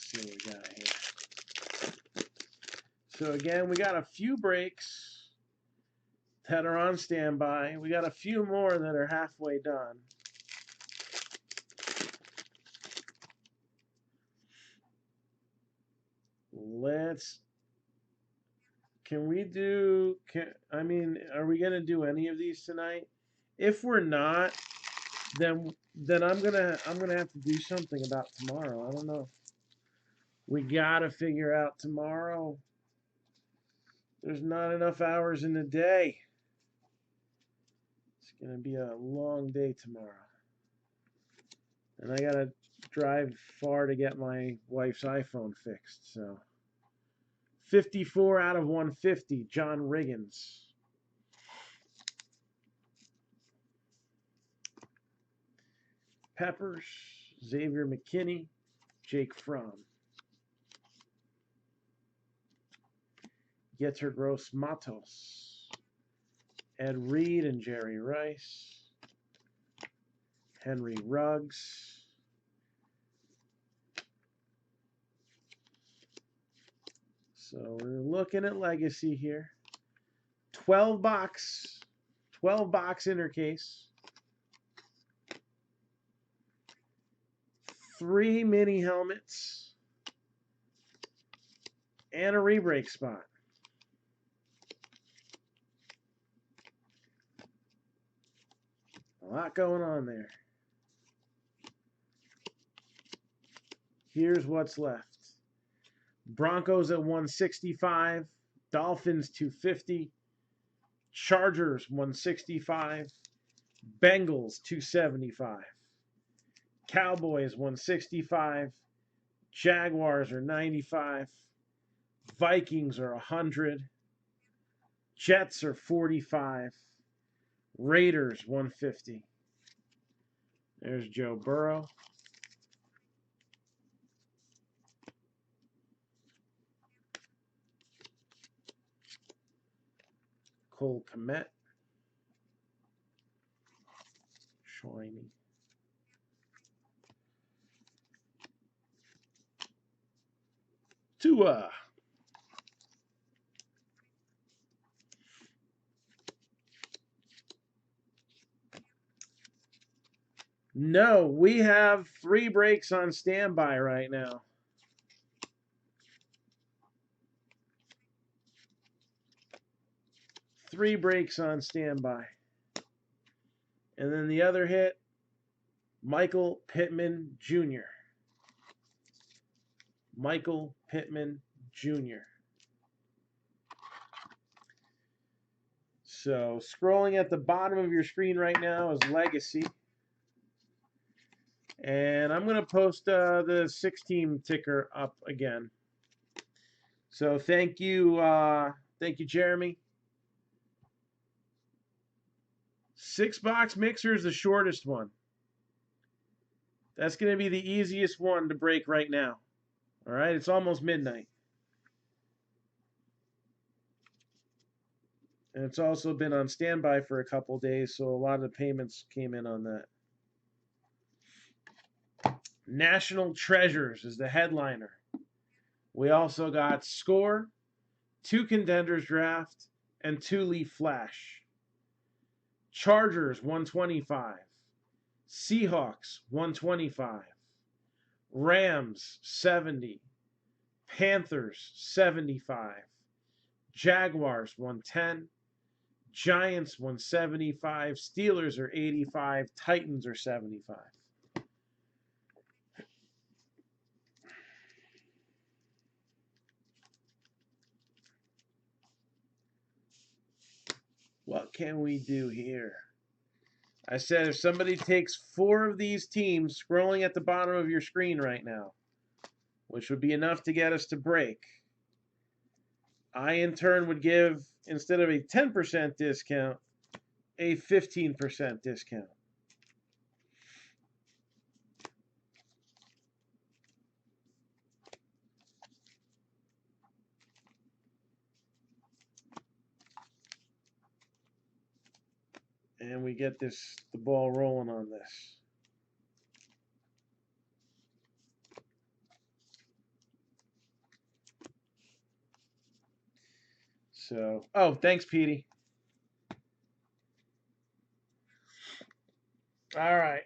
See what we got here. So again, we got a few breaks that are on standby. We got a few more that are halfway done. Are we gonna do any of these tonight? If we're not, then I'm gonna have to do something about tomorrow. I don't know. We gotta figure out tomorrow. There's not enough hours in the day. It's gonna be a long day tomorrow. And I gotta drive far to get my wife's iPhone fixed, so. 54 out of 150, John Riggins. Peppers, Xavier McKinney, Jake Fromm. Yetur Gross Matos. Ed Reed and Jerry Rice. Henry Ruggs. So we're looking at Legacy here. 12 box inner case. 3 mini helmets. And a rebreak spot. A lot going on there. Here's what's left. Broncos at 165. Dolphins 250. Chargers 165. Bengals 275. Cowboys 165. Jaguars are 95. Vikings are 100. Jets are 45. Raiders 150. There's Joe Burrow. Cole Kmet. Shiny. Tua. No, we have 3 breaks on standby right now. Three breaks on standby. And then the other hit, Michael Pittman Jr. Michael Pittman Jr. So scrolling at the bottom of your screen right now is Legacy. And I'm going to post the 6-team ticker up again. So thank you, Jeremy. 6-box mixer is the shortest one. That's going to be the easiest one to break right now. All right, it's almost midnight. And it's also been on standby for a couple days, so a lot of the payments came in on that. National Treasures is the headliner. We also got Score, 2 Contenders Draft, and 2 Leaf Flash. Chargers 125. Seahawks 125. Rams 70. Panthers 75. Jaguars 110. Giants 175. Steelers are 85. Titans are 75. What can we do here? I said if somebody takes 4 of these teams scrolling at the bottom of your screen right now, which would be enough to get us to break, I in turn would give, instead of a 10% discount, a 15% discount. And we get the ball rolling on this. So, oh, thanks, Petey. All right.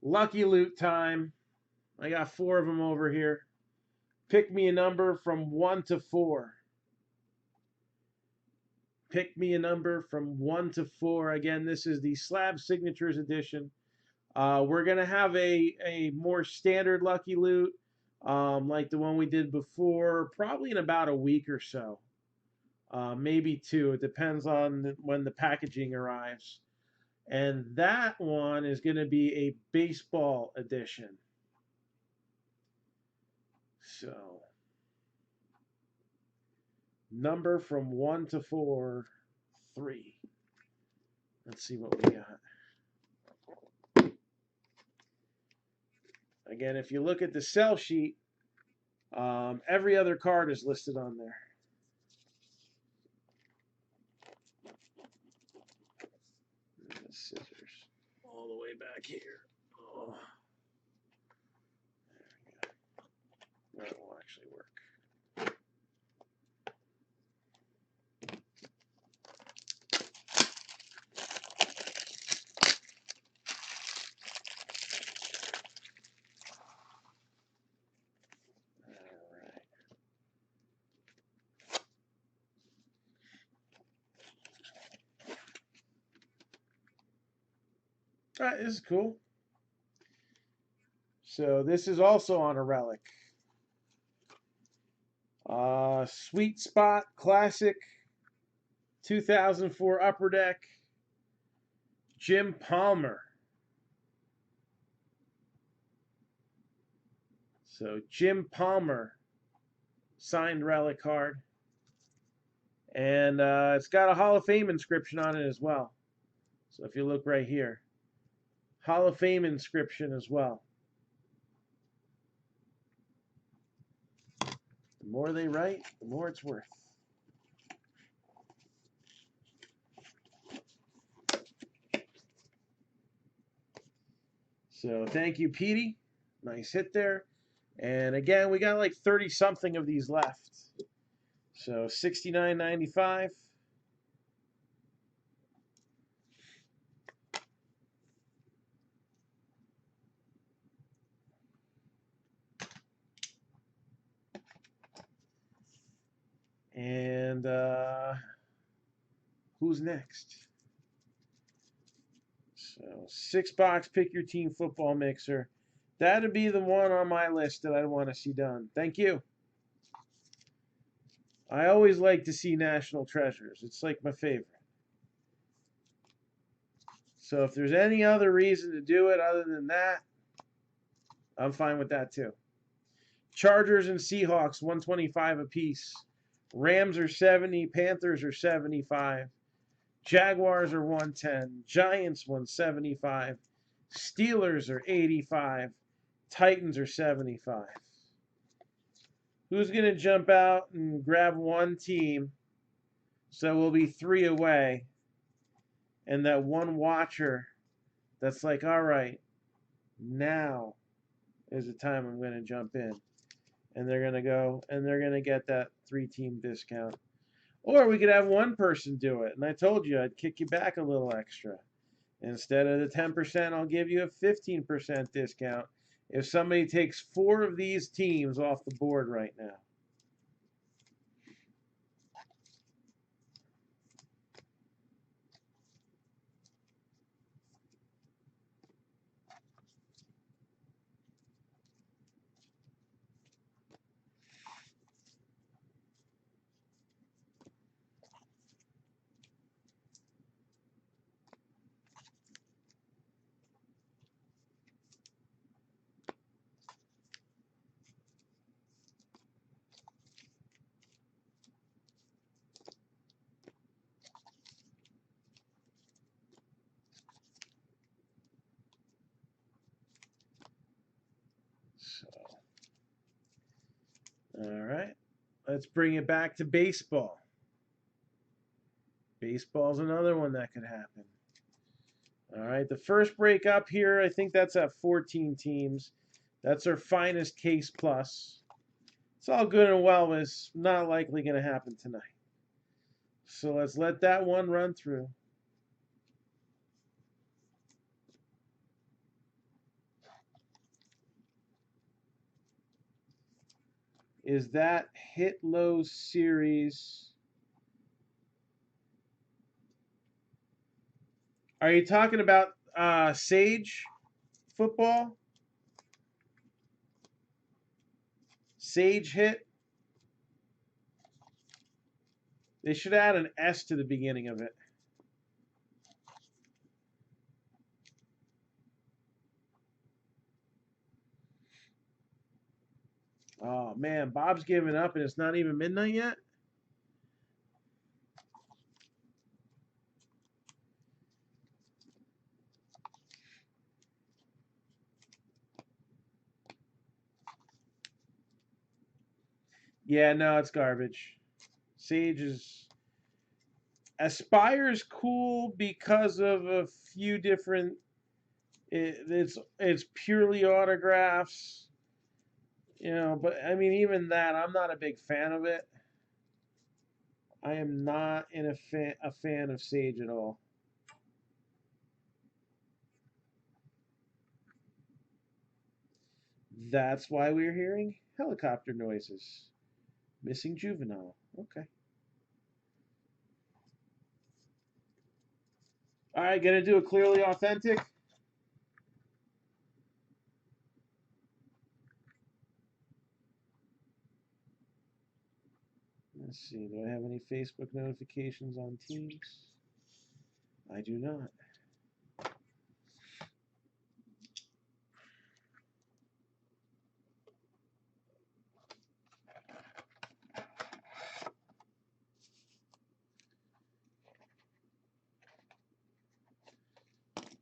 Lucky loot time. I got 4 of them over here. Pick me a number from 1 to 4. Pick me a number from 1 to 4. Again, this is the Slab Signatures edition. We're going to have a more standard Lucky Loot, like the one we did before, probably in about a week or so. Maybe 2. It depends on when the packaging arrives. And that one is going to be a baseball edition. So, number from 1 to 4, 3. Let's see what we got. Again, if you look at the sell sheet, every other card is listed on there. Scissors all the way back here. Oh. There we go. That will actually work. All right, this is cool. So this is also on a relic. Sweet Spot Classic 2004 Upper Deck. Jim Palmer. So Jim Palmer signed relic card. And it's got a Hall of Fame inscription on it as well. So if you look right here, Hall of Fame inscription as well. The more they write, the more it's worth. So thank you, Petey. Nice hit there. And again, we got like 30-something of these left. So $69.95. And who's next? So 6-box pick your team football mixer. That'd be the one on my list that I'd want to see done. Thank you. I always like to see National Treasures. It's like my favorite. So if there's any other reason to do it other than that, I'm fine with that too. Chargers and Seahawks, 125 apiece. Rams are 70. Panthers are 75. Jaguars are 110. Giants 175. Steelers are 85. Titans are 75. Who's going to jump out and grab one team? So we'll be 3 away. And that one watcher that's like, all right, now is the time I'm going to jump in. And they're going to go and they're going to get that 3-team discount. Or we could have one person do it. And I told you I'd kick you back a little extra. Instead of the 10%, I'll give you a 15% discount if somebody takes 4 of these teams off the board right now. All right, let's bring it back to baseball. Baseball's another one that could happen. All right, the first break up here, I think that's at 14 teams. That's our finest case plus. It's all good and well, but it's not likely going to happen tonight. So let's let that one run through. Is that Hit Low series? Are you talking about Sage football? Sage hit? They should add an S to the beginning of it. Oh, man, Bob's giving up and it's not even midnight yet? Yeah, no, it's garbage. Sage is Aspire's cool because of a few different. It's purely autographs, you know. But I mean, even that, I'm not a big fan of it. I am not a fan of Sage at all. That's why we're hearing helicopter noises. Missing juvenile. Okay. All right, gonna do a clearly authentic. Let's see, do I have any Facebook notifications on Teams? I do not.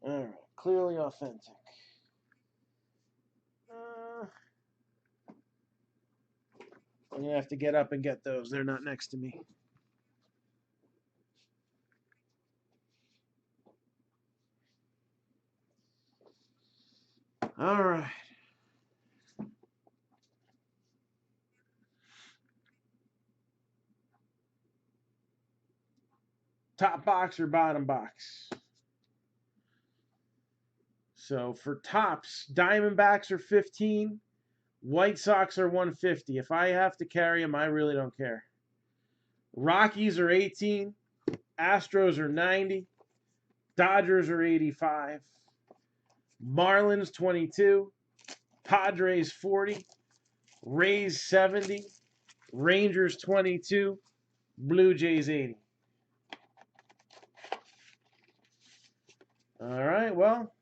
All right, clearly authentic. I'm gonna have to get up and get those. They're not next to me. All right. Top box or bottom box? So for tops, Diamondbacks are 15, White Sox are 150. If I have to carry them, I really don't care. Rockies are 18, Astros are 90, Dodgers are 85, Marlins 22, Padres 40, Rays 70, Rangers 22, Blue Jays 80. All right, well,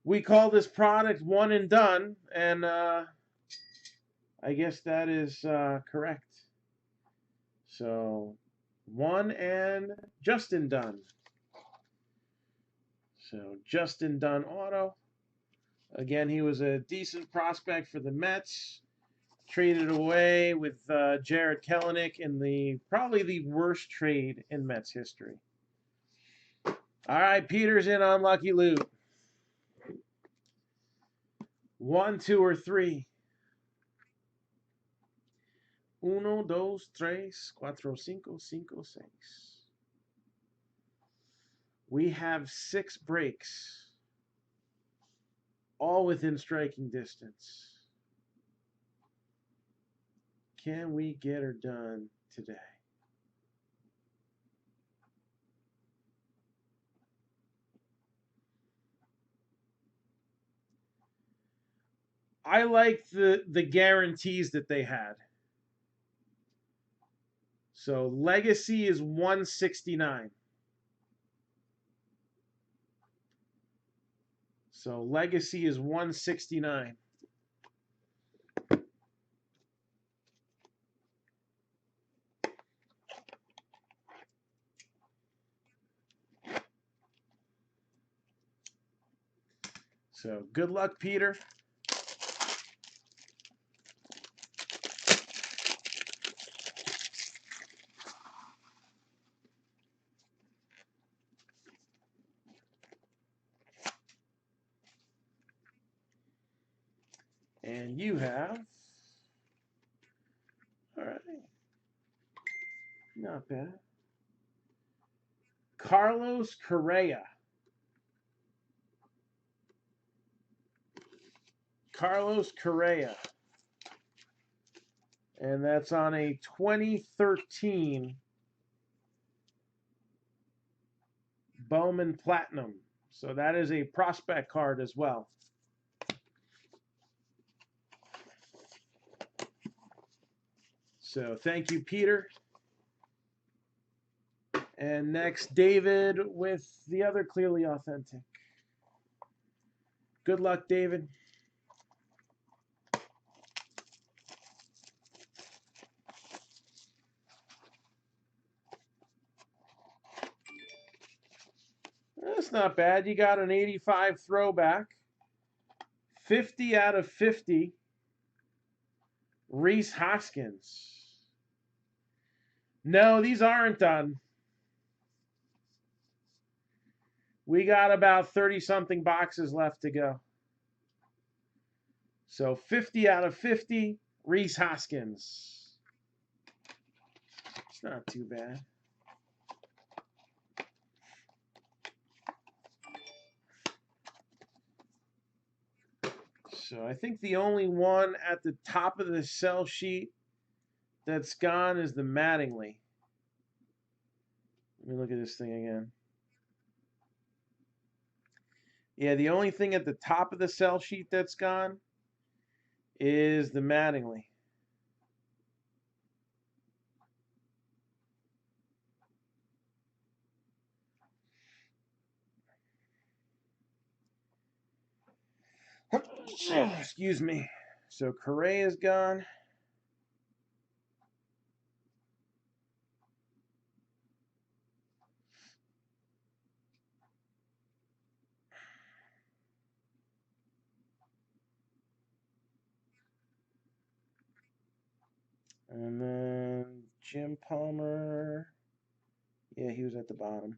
we call this product one and done, and I guess that is correct. So, one and Justin Dunn. So, Justin Dunn auto. Again, he was a decent prospect for the Mets. Traded away with Jared Kelenic in probably the worst trade in Mets history. All right, Peter's in on Lucky Loot. 1, 2, or 3. 1, 2, 3, 4, 5, 5, 6. We have 6 breaks, all within striking distance. Can we get her done today? I like the guarantees that they had. So Legacy is 169. So Legacy is 169. So good luck, Peter. And you have, all right, not bad. Carlos Correa. Carlos Correa. And that's on a 2013 Bowman Platinum. So that is a prospect card as well. So thank you, Peter. And next, David with the other clearly authentic. Good luck, David. That's not bad. You got an 85 throwback. 50 out of 50. Rhys Hoskins. No, these aren't done. We got about 30-something boxes left to go. So 50 out of 50, Rhys Hoskins. It's not too bad. So I think the only one at the top of the sell sheet that's gone is the Mattingly. Let me look at this thing again. Yeah, the only thing at the top of the sell sheet that's gone is the Mattingly. Excuse me. So Correa is gone. And then Jim Palmer. Yeah, he was at the bottom.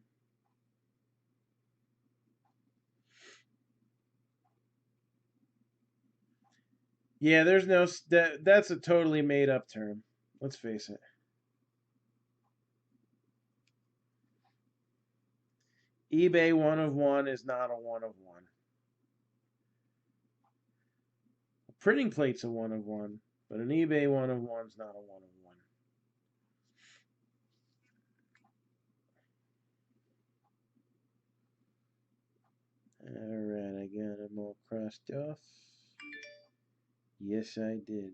Yeah, there's no that's a totally made up term. Let's face it. eBay 1 of 1 is not a 1 of 1. A printing plate's a 1 of 1, but an eBay 1 of 1 is not a 1 of 1. Alright, I got them all crossed off. Yes, I did.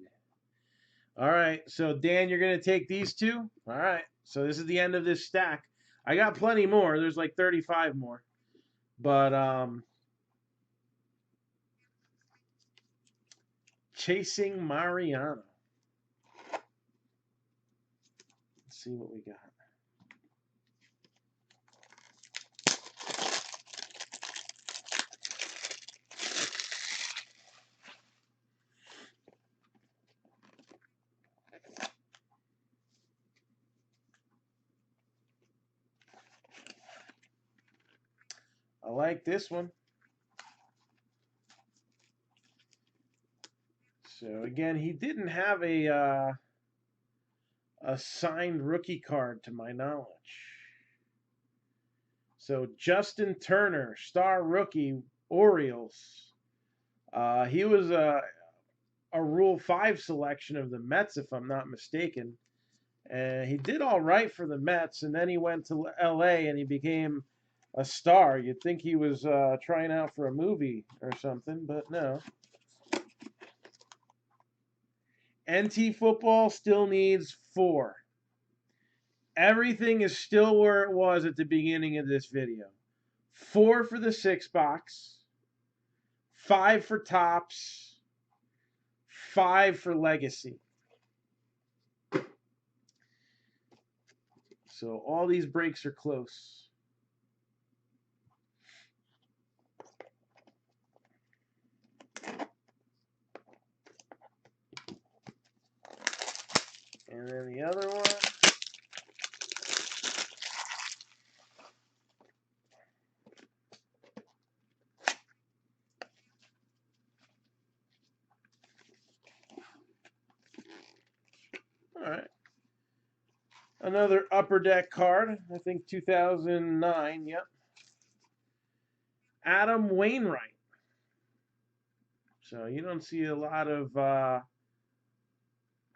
Alright, so Dan, you're going to take these two? Alright, so this is the end of this stack. I got plenty more. There's like 35 more. But, Chasing Mariano. Let's see what we got. I like this one. So again, he didn't have a signed rookie card to my knowledge. So Justin Turner, star rookie, Orioles. He was a Rule 5 selection of the Mets, if I'm not mistaken. And he did all right for the Mets, and then he went to L.A. and he became a star. You'd think he was trying out for a movie or something, but no. NT football still needs 4. Everything is still where it was at the beginning of this video. 4 for the 6 box, 5 for Tops, 5 for Legacy. So all these breaks are close. And then the other one. All right. Another Upper Deck card. I think 2009. Yep. Adam Wainwright. So you don't see a lot of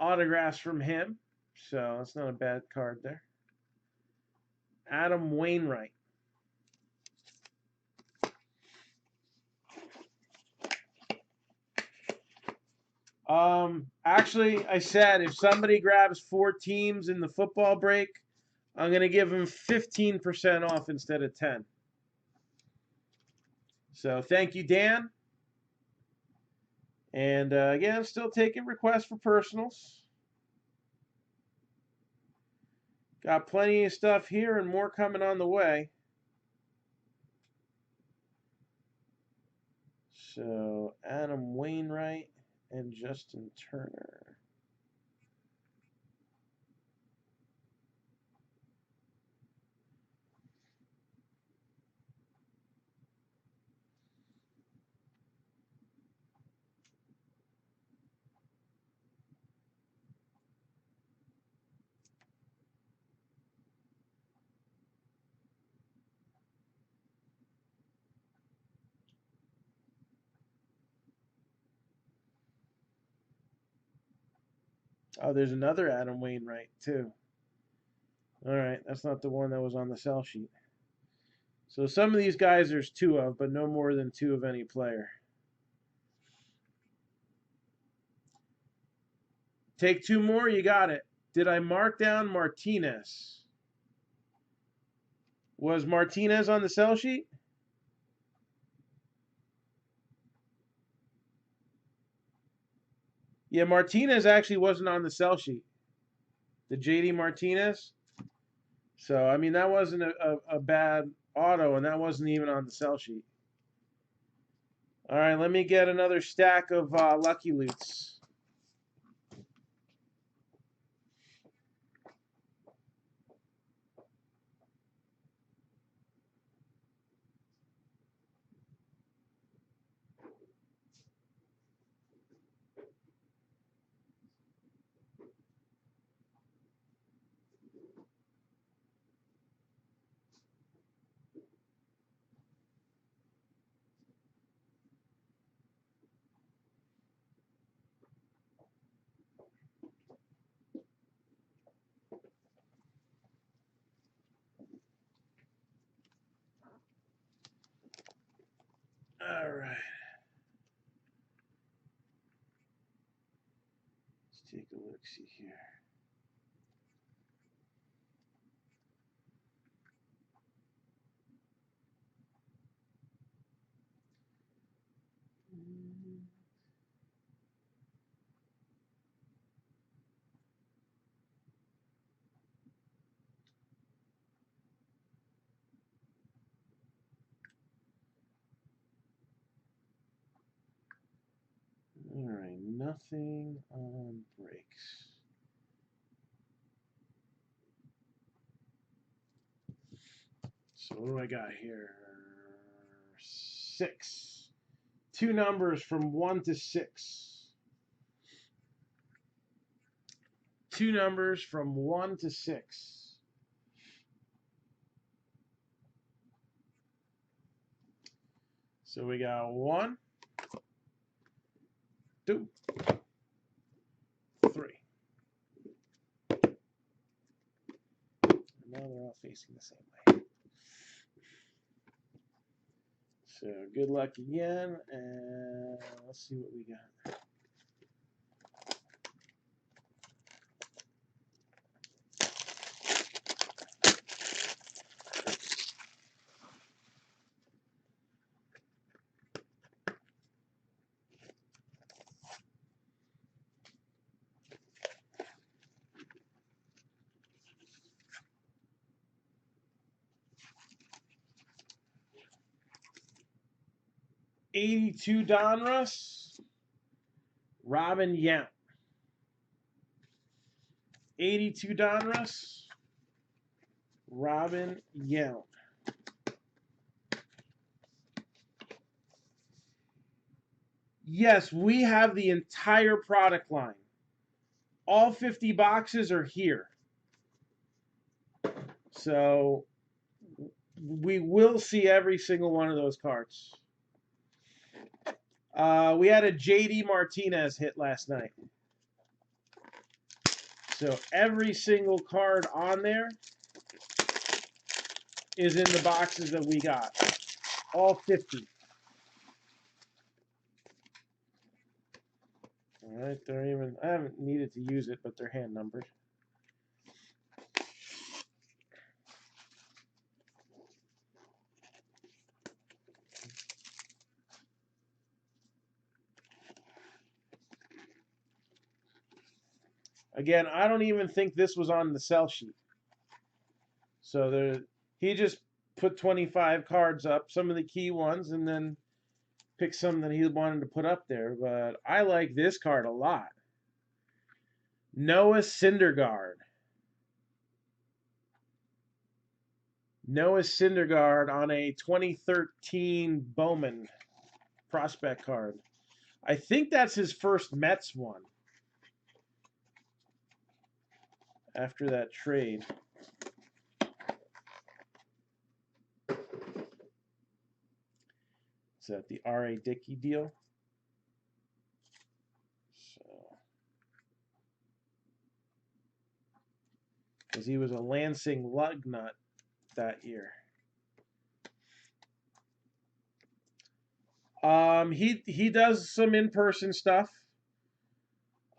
autographs from him. So that's not a bad card there. Adam Wainwright. Actually, I said if somebody grabs 4 teams in the football break, I'm going to give them 15% off instead of 10. So thank you, Dan. And again, I'm still taking requests for personals. Got plenty of stuff here and more coming on the way. So Adam Wainwright and Justin Turner. Oh, there's another Adam Wainwright, too. All right, that's not the one that was on the sell sheet. So some of these guys there's 2 of, but no more than 2 of any player. Take 2 more, you got it. Did I mark down Martinez? Was Martinez on the sell sheet? Yeah, Martinez actually wasn't on the sell sheet. The JD Martinez. So, I mean, that wasn't a bad auto, and that wasn't even on the sell sheet. All right, let me get another stack of Lucky Loots. All right. Let's take a look, see here. All right, nothing on breaks. So what do I got here? 6. 2 numbers from 1 to 6. 2 numbers from 1 to 6. So we got 1, 2, 3. Now they're all facing the same way. So good luck again, and let's see what we got. '82 Donruss, Robin Yount. '82 Donruss, Robin Yount. Yes, we have the entire product line. All 50 boxes are here. So we will see every single one of those cards. We had a JD Martinez hit last night. So every single card on there is in the boxes that we got. All 50. All right, they're even, I haven't needed to use it, but they're hand numbered. Again, I don't even think this was on the sell sheet. So he just put 25 cards up, some of the key ones, and then picked some that he wanted to put up there. But I like this card a lot. Noah Syndergaard. Noah Syndergaard on a 2013 Bowman prospect card. I think that's his first Mets one after that trade. Is that the R.A. Dickey deal? So because he was a Lansing lug nut that year. He does some in-person stuff.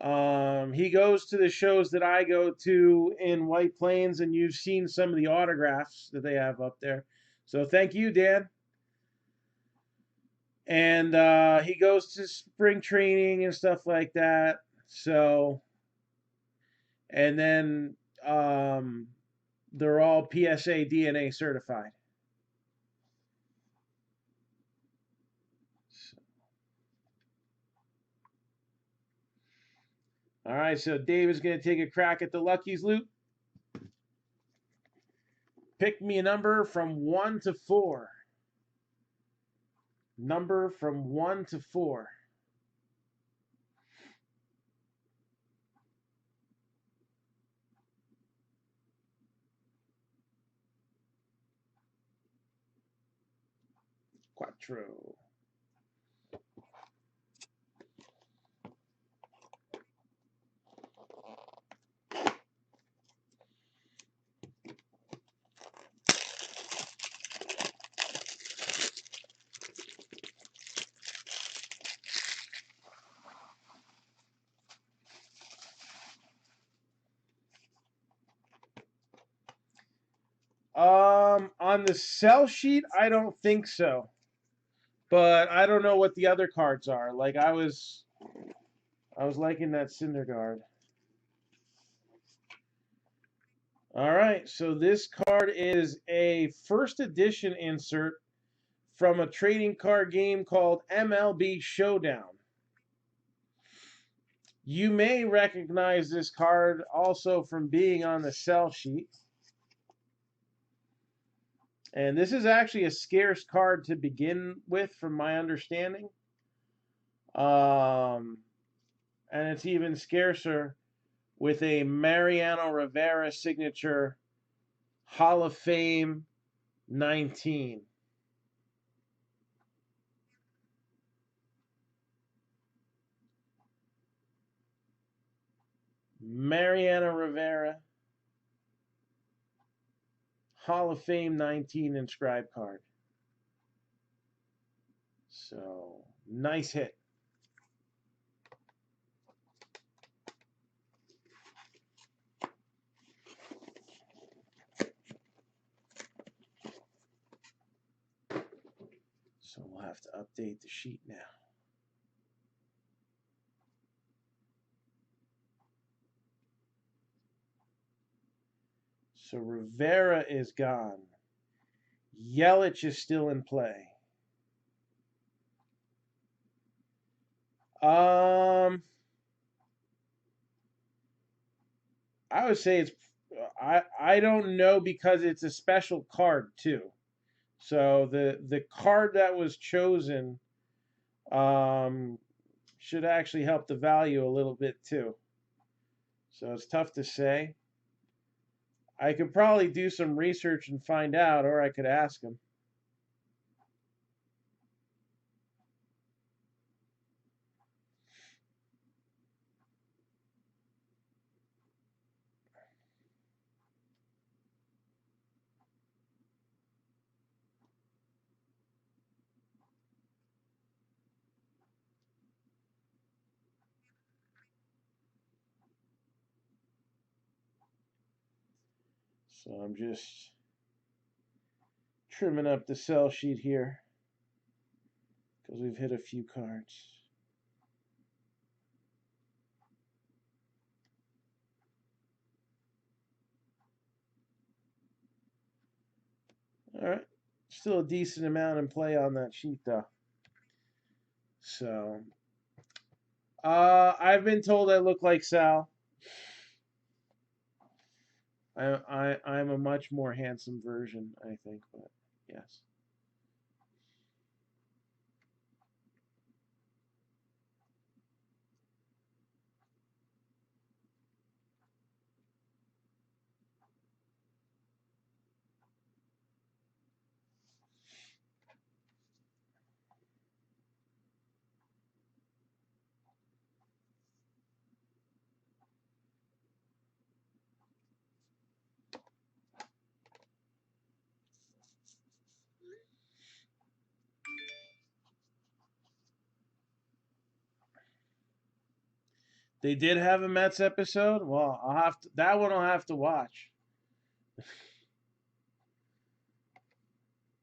He goes to the shows that I go to in White Plains, and you've seen some of the autographs that they have up there. So thank you, Dan. And he goes to spring training and stuff like that. So, and then they're all PSA DNA certified. All right, so Dave is going to take a crack at the Lucky's loot. Pick me a number from 1 to 4. Number from 1 to 4. Quattro. On the sell sheet, I don't think so. But I don't know what the other cards are. Like I was liking that Syndergaard. All right, so this card is a first edition insert from a trading card game called MLB Showdown. You may recognize this card also from being on the sell sheet. And this is actually a scarce card to begin with, from my understanding. And it's even scarcer with a Mariano Rivera signature Hall of Fame 19. Mariano Rivera Hall of Fame 19 inscribed card. So, nice hit. So we'll have to update the sheet now. So Rivera is gone. Yelich is still in play. I would say it's I don't know, because it's a special card too. So the card that was chosen should actually help the value a little bit too. So it's tough to say. I could probably do some research and find out, or I could ask him. So I'm just trimming up the sell sheet here because we've hit a few cards. All right. Still a decent amount in play on that sheet, though. So, I've been told I look like Sal. I'm a much more handsome version, I think, but yes. They did have a Mets episode? Well, I'll have to, that one I'll have to watch.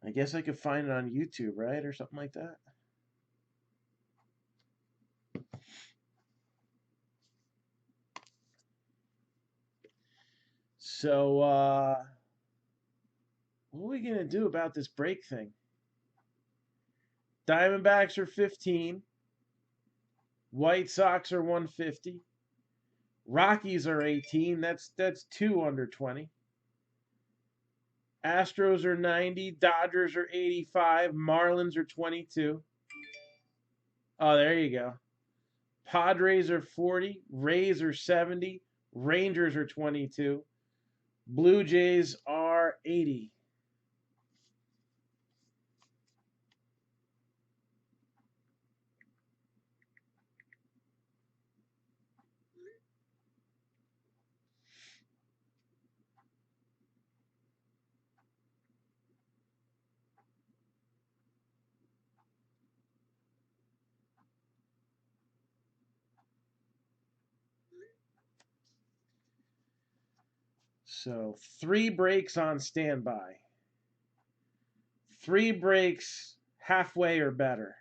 I guess I could find it on YouTube, right? Or something like that. So, what are we going to do about this break thing? Diamondbacks are 15. White Sox are 150. Rockies are 18. That's 2 under 20. Astros are 90. Dodgers are 85. Marlins are 22. Oh, there you go. Padres are 40. Rays are 70. Rangers are 22. Blue Jays are 80. So 3 breaks on standby. 3 breaks halfway or better.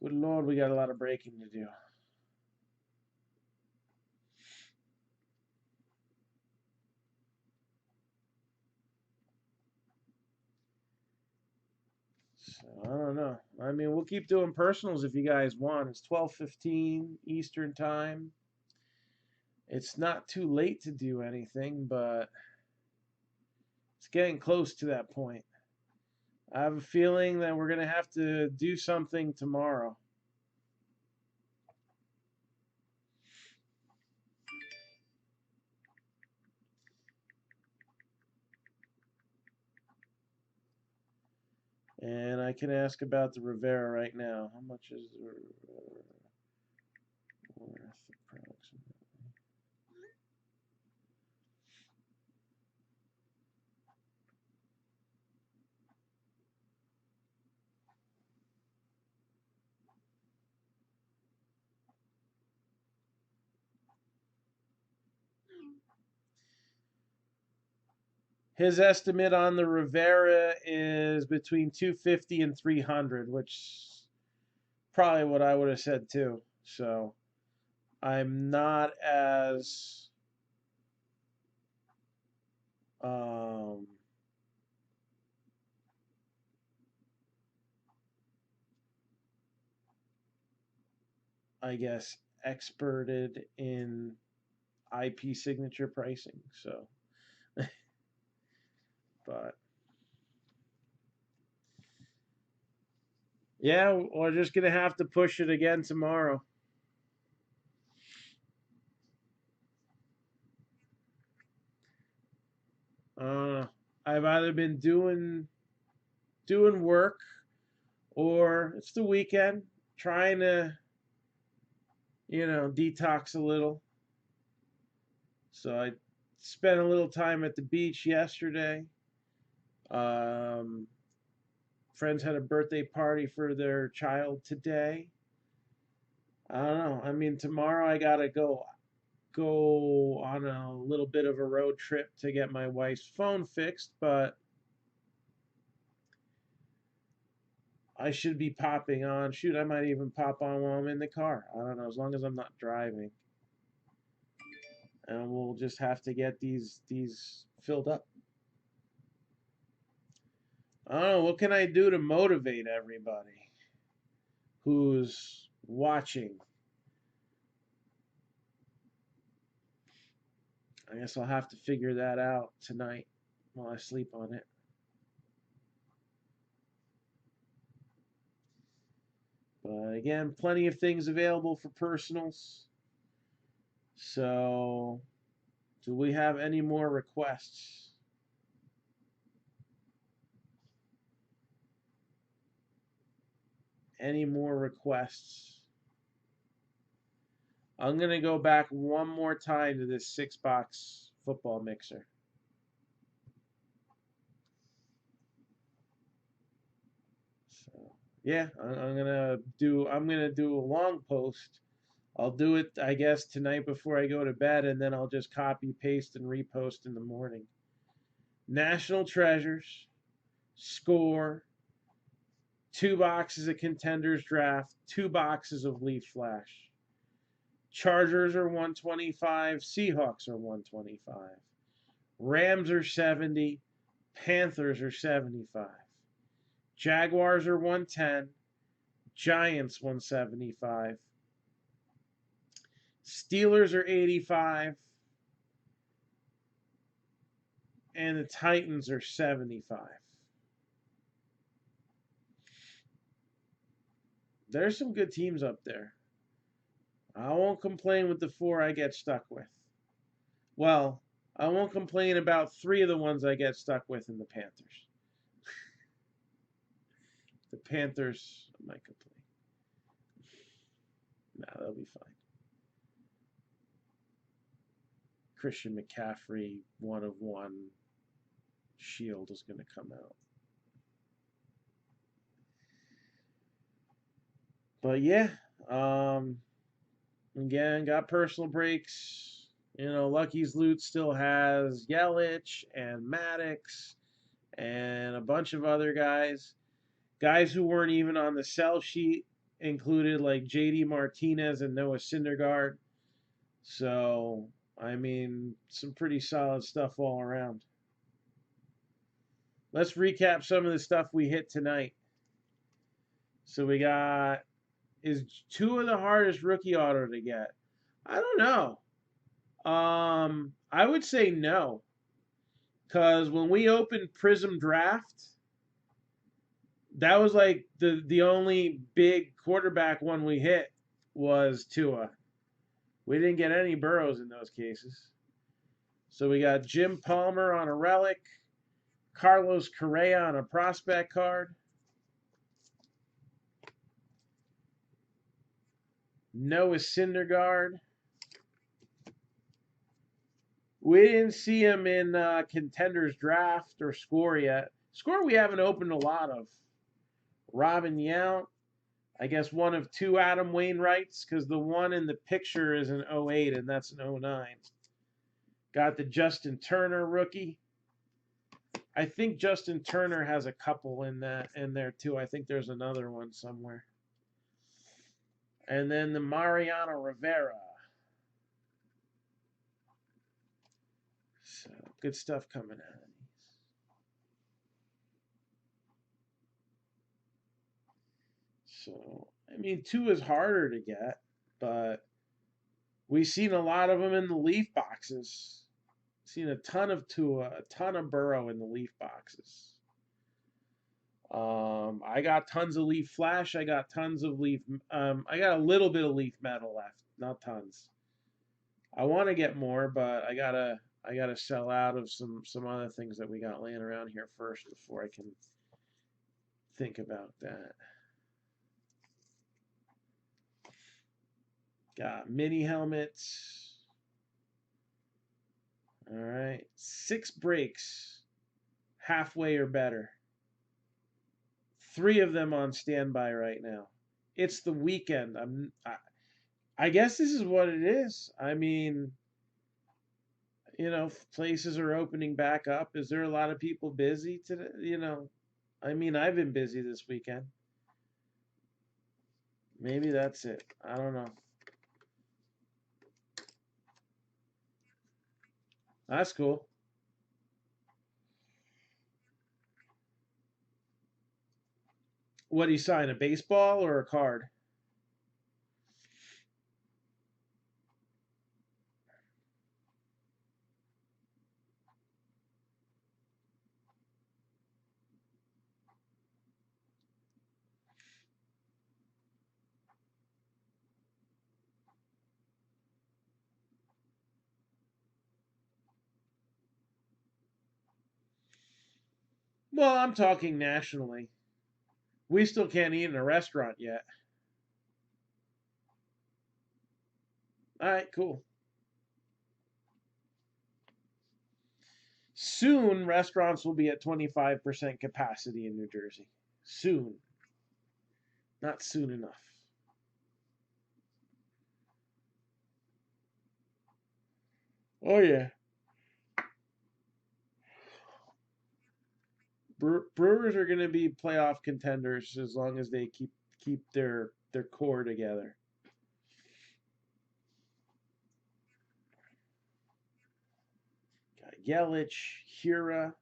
Good Lord, we got a lot of breaking to do. So I don't know. I mean, we'll keep doing personals if you guys want. It's 12:15 Eastern time. It's not too late to do anything, but it's getting close to that point. I have a feeling that we're going to have to do something tomorrow. And I can ask about the Rivera right now. How much is worth approximately? His estimate on the Rivera is between 250 and 300, which is probably what I would have said too. So I'm not as I guess experted in IP signature pricing. So, but yeah, we're just gonna have to push it again tomorrow. I've either been doing work or it's the weekend, trying to detox a little. So I spent a little time at the beach yesterday. Friends had a birthday party for their child today. I don't know. I mean, tomorrow I gotta go on a little bit of a road trip to get my wife's phone fixed, but I should be popping on. Shoot, I might even pop on while I'm in the car. I don't know, as long as I'm not driving. And we'll just have to get these filled up. I don't know, what can I do to motivate everybody who's watching? I guess I'll have to figure that out tonight while I sleep on it. But again, plenty of things available for personals. So, do we have any more requests? Any more requests? I'm going to go back one more time to this 6-box football mixer. So, yeah, I'm going to do a long post I'll do it, I guess, tonight before I go to bed, and then I'll just copy, paste, and repost in the morning. National Treasures, Score, 2 boxes of Contenders Draft, 2 boxes of Leaf Flash. Chargers are 125, Seahawks are 125. Rams are 70, Panthers are 75. Jaguars are 110, Giants 175. Steelers are 85, and the Titans are 75. There's some good teams up there. I won't complain with the 4 I get stuck with. Well, I won't complain about 3 of the ones I get stuck with in the Panthers. The Panthers, I might complain. Nah, they'll be fine. Christian McCaffrey, 1 of 1. Shield is going to come out. But yeah, again, got personal breaks. You know, Lucky's Loot still has Yelich and Maddox and a bunch of other guys. Guys who weren't even on the sell sheet included like JD Martinez and Noah Syndergaard. So, I mean, some pretty solid stuff all around. Let's recap some of the stuff we hit tonight. So we got, is Tua the hardest rookie auto to get? I don't know. I would say no. Because when we opened Prism Draft, that was like the only big quarterback one we hit was Tua. We didn't get any Burrows in those cases. So we got Jim Palmer on a relic, Carlos Correa on a prospect card, Noah Syndergaard. We didn't see him in Contenders Draft or Score yet. Score we haven't opened a lot of. Robin Yount. I guess one of 2 Adam Wainwrights, because the one in the picture is an 08 and that's an 09. Got the Justin Turner rookie. I think Justin Turner has a couple in there too. I think there's another one somewhere. And then the Mariano Rivera. So good stuff coming out of these. So, I mean, 2 is harder to get, but we've seen a lot of them in the Leaf boxes. Seen a ton of Tua, a ton of Burrow in the Leaf boxes. I got tons of Leaf Flash. I got tons of Leaf. I got a little bit of Leaf Metal left, not tons. I want to get more, but I gotta sell out of some other things that we got laying around here first before I can think about that. Got mini helmets. All right, 6 breaks, halfway or better. 3 of them on standby right now. It's the weekend. I guess this is what it is. I mean, you know, places are opening back up. Is there a lot of people busy today? You know, I mean, I've been busy this weekend. Maybe that's it. I don't know. That's cool. What do you sign, a baseball or a card? Well, I'm talking nationally. We still can't eat in a restaurant yet. All right, cool. Soon, restaurants will be at 25% capacity in New Jersey. Soon. Not soon enough. Oh yeah. Brewers are going to be playoff contenders as long as they keep their core together. Got Yelich, Hira.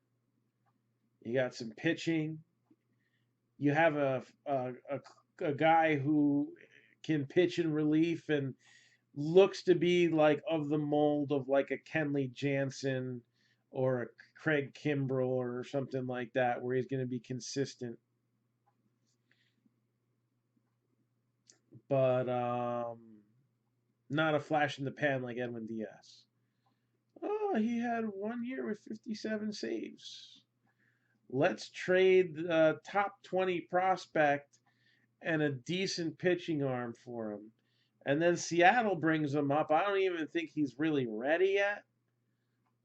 You got some pitching. You have a guy who can pitch in relief and looks to be like of the mold of like a Kenley Jansen or a Craig Kimbrell or something like that, where he's going to be consistent. But not a flash in the pan like Edwin Diaz. Oh, he had 1 year with 57 saves. Let's trade the top 20 prospect and a decent pitching arm for him. And then Seattle brings him up. I don't even think he's really ready yet.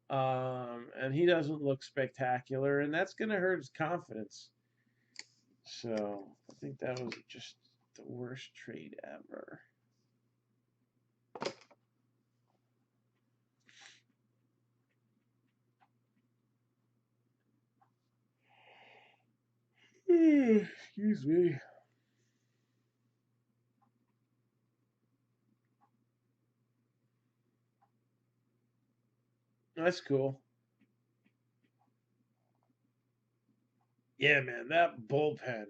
And he doesn't look spectacular, and that's going to hurt his confidence. So I think that was just the worst trade ever. Excuse me. That's cool. Yeah, man, that bullpen.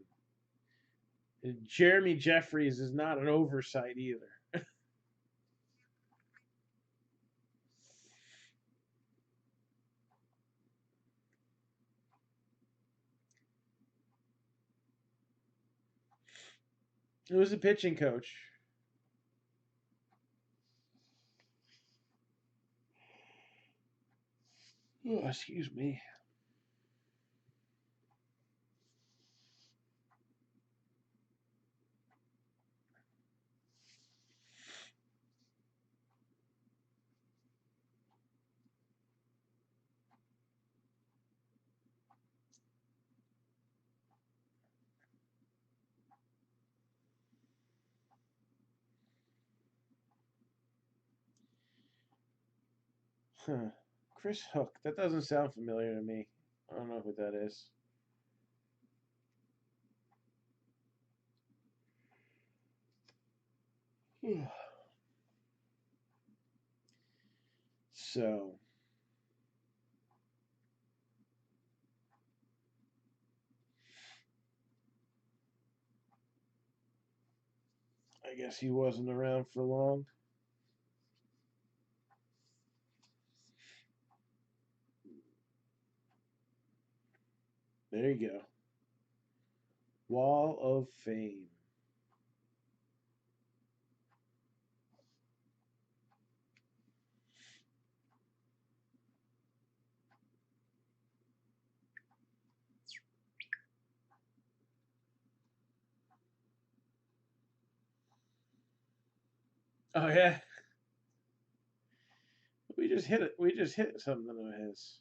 Jeremy Jeffries is not an oversight either. Who's the pitching coach? Oh, excuse me. Huh. Chris Hook. That doesn't sound familiar to me. I don't know who that is. So, I guess he wasn't around for long. There you go. Wall of Fame. Oh yeah, we just hit it. We just hit something of his.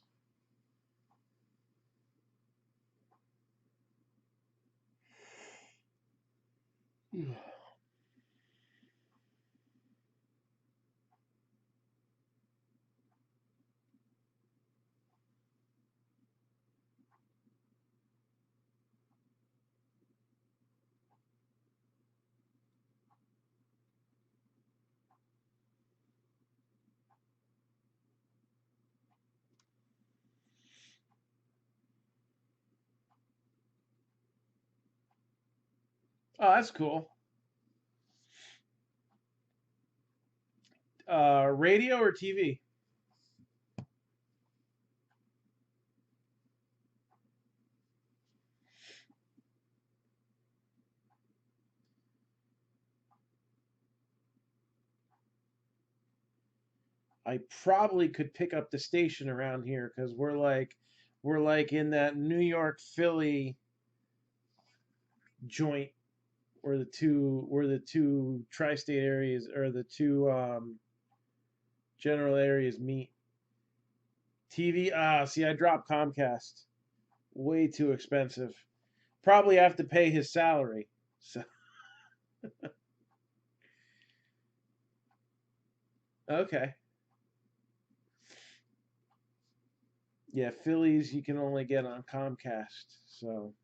Oh, that's cool. Radio or TV? I probably could pick up the station around here because we're like in that New York Philly joint where the two tri-state areas or the two general areas meet. TV, see, I dropped Comcast. Way too expensive. Probably have to pay his salary. So okay. Yeah, Phillies you can only get on Comcast. So,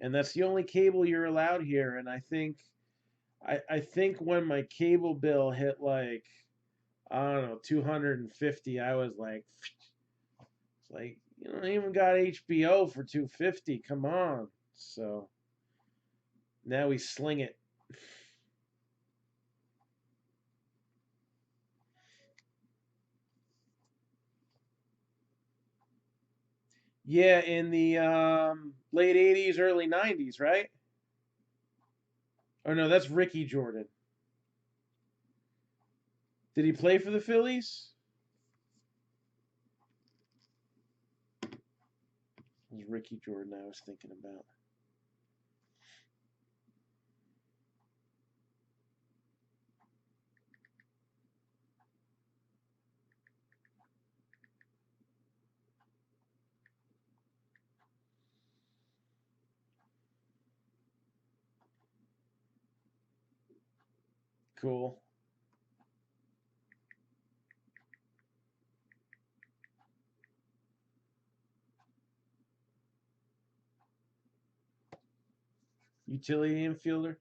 and that's the only cable you're allowed here. And I think when my cable bill hit like, I don't know, 250, I was like, it's like, you don't even got HBO for 250. Come on. So now we sling it. Yeah, in the late 80s, early 90s, right? Oh no, that's Ricky Jordan. Did he play for the Phillies? It was Ricky Jordan I was thinking about. Cool. Utility infielder.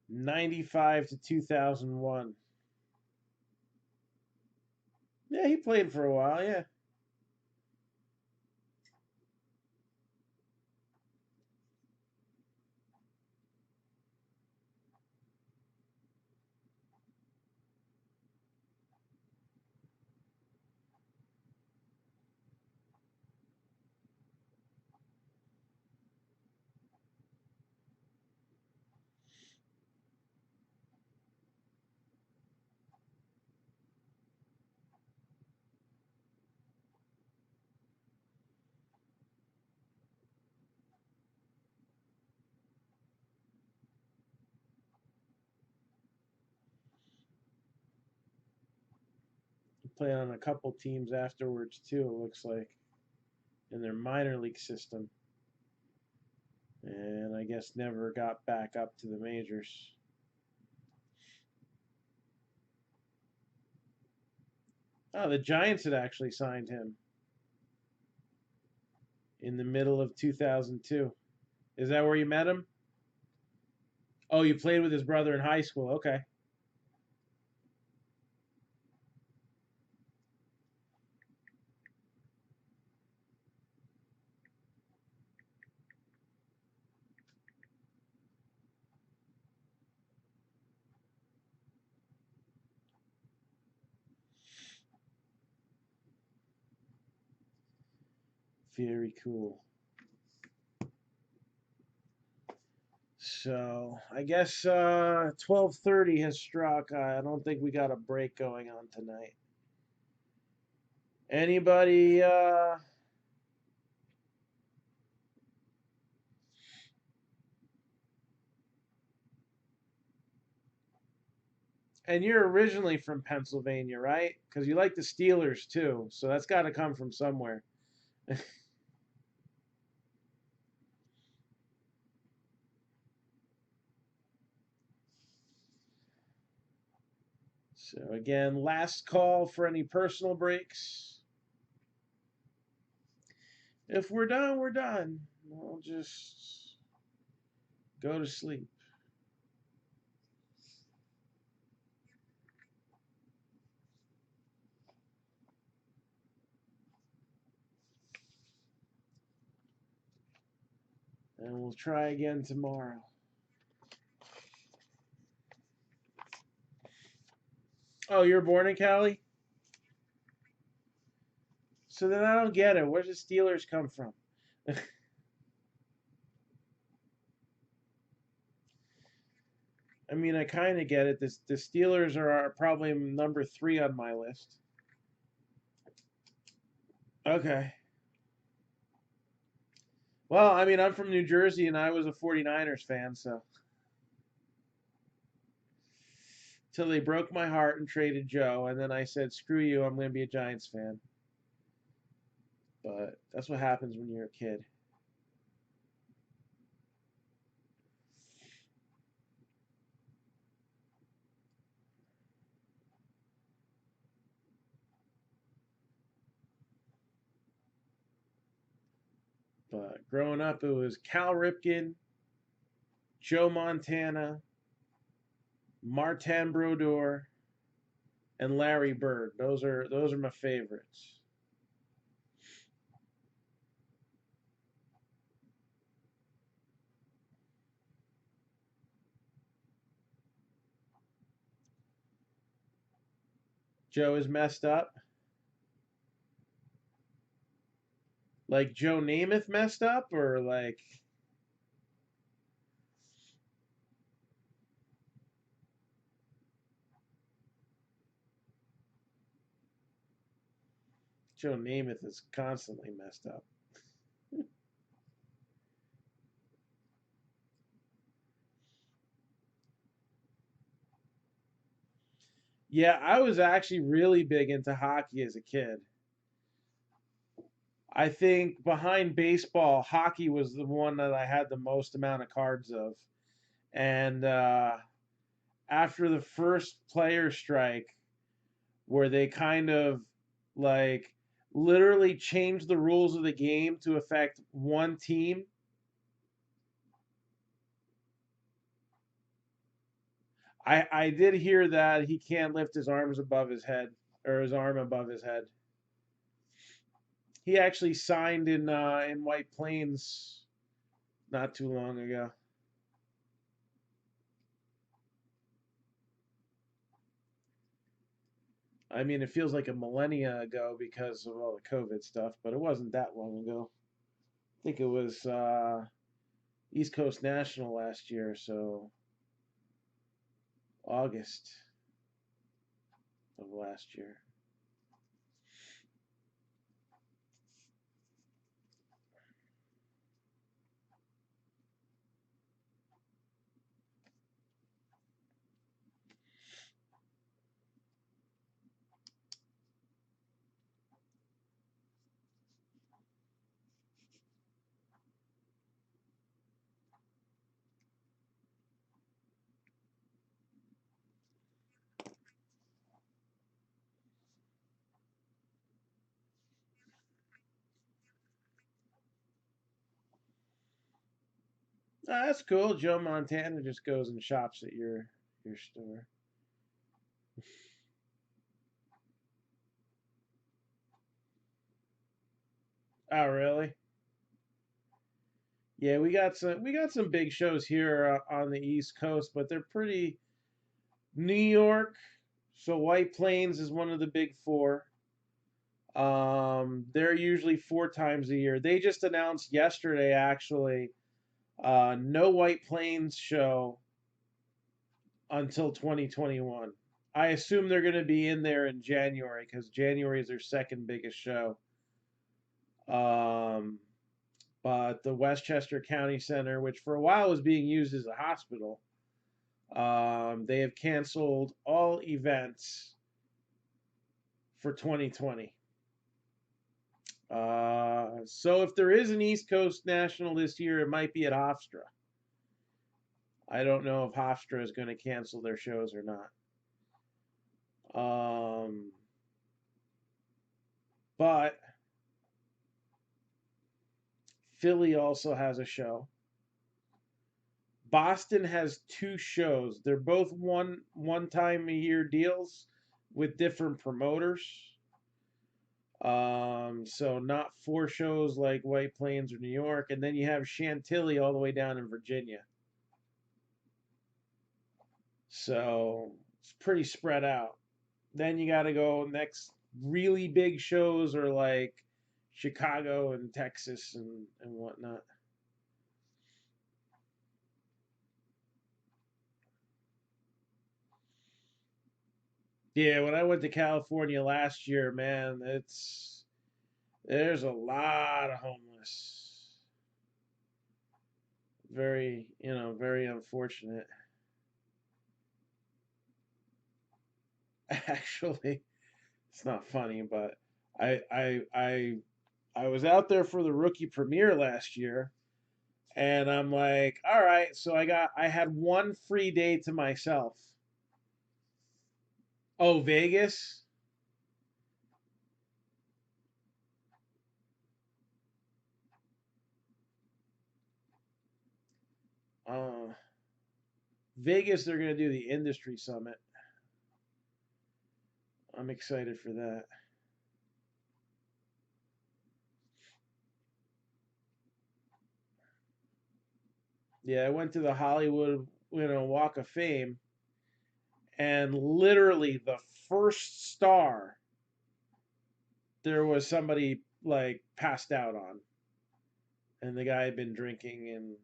95 to 2001. Yeah, he played for a while, yeah. He played on a couple teams afterwards too, it looks like, in their minor league system. And I guess never got back up to the majors. Oh, the Giants had actually signed him in the middle of 2002. Is that where you met him? Oh, you played with his brother in high school. Okay. Very cool. So I guess 12:30 has struck. I don't think we got a break going on tonight. Anybody? And you're originally from Pennsylvania, right? Because you like the Steelers too. So that's got to come from somewhere. So again, last call for any personal breaks. If we're done, we're done. We'll just go to sleep. And we'll try again tomorrow. Oh, you're born in Cali? So then I don't get it. Where does the Steelers come from? I mean, I kind of get it. The Steelers are probably number 3 on my list. Okay. Well, I mean, I'm from New Jersey and I was a 49ers fan, so. Till they broke my heart and traded Joe, and then I said, screw you, I'm going to be a Giants fan. But that's what happens when you're a kid. But growing up, it was Cal Ripken, Joe Montana, Martin Brodeur, and Larry Bird. Those are my favorites. Joe is messed up. Like Joe Namath messed up, or like Joe Namath is constantly messed up. Yeah, I was actually really big into hockey as a kid. I think behind baseball, hockey was the one that I had the most amount of cards of. And after the first player strike, where they kind of like literally changed the rules of the game to affect one team. I did hear that he can't lift his arms above his head or his arm above his head. He actually signed in White Plains not too long ago. I mean, it feels like a millennia ago because of all the COVID stuff, but it wasn't that long ago. I think it was East Coast National last year, so August of last year. Oh, that's cool. Joe Montana just goes and shops at your store. Oh, really? Yeah, we got some big shows here on the East Coast, but they're pretty New York. So White Plains is one of the big four. They're usually 4 times a year. They just announced yesterday, actually, no White Plains show until 2021. I assume they're going to be in there in January because January is their second biggest show. Um, but the Westchester County Center, which for a while was being used as a hospital, they have canceled all events for 2020. So if there is an East Coast National this year, it might be at Hofstra. I don't know if Hofstra is going to cancel their shows or not. But Philly also has a show. Boston has 2 shows. They're both one time a year deals with different promoters. So not 4 shows like White Plains or New York, and then you have Chantilly all the way down in Virginia. So it's pretty spread out. Then you got to go next. Really big shows are like Chicago and Texas and whatnot. Yeah, when I went to California last year, man, there's a lot of homeless. Very unfortunate. Actually, it's not funny, but I I I I was out there for the rookie premiere last year, and I'm like, all right, so I had one free day to myself. Oh, Vegas? Vegas, they're going to do the industry summit. I'm excited for that. Yeah, I went to the Hollywood, Walk of Fame, and literally the first star there was somebody like passed out on, and the guy had been drinking, and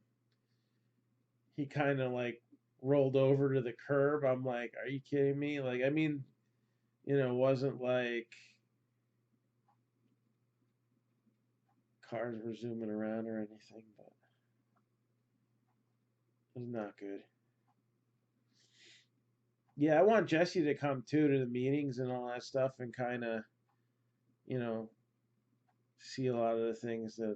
he kind of like rolled over to the curb. I'm like, are you kidding me? Like, I mean, it wasn't like cars were zooming around or anything, but it was not good. Yeah, I want Jesse to come too to the meetings and all that stuff and kind of, you know, see a lot of the things that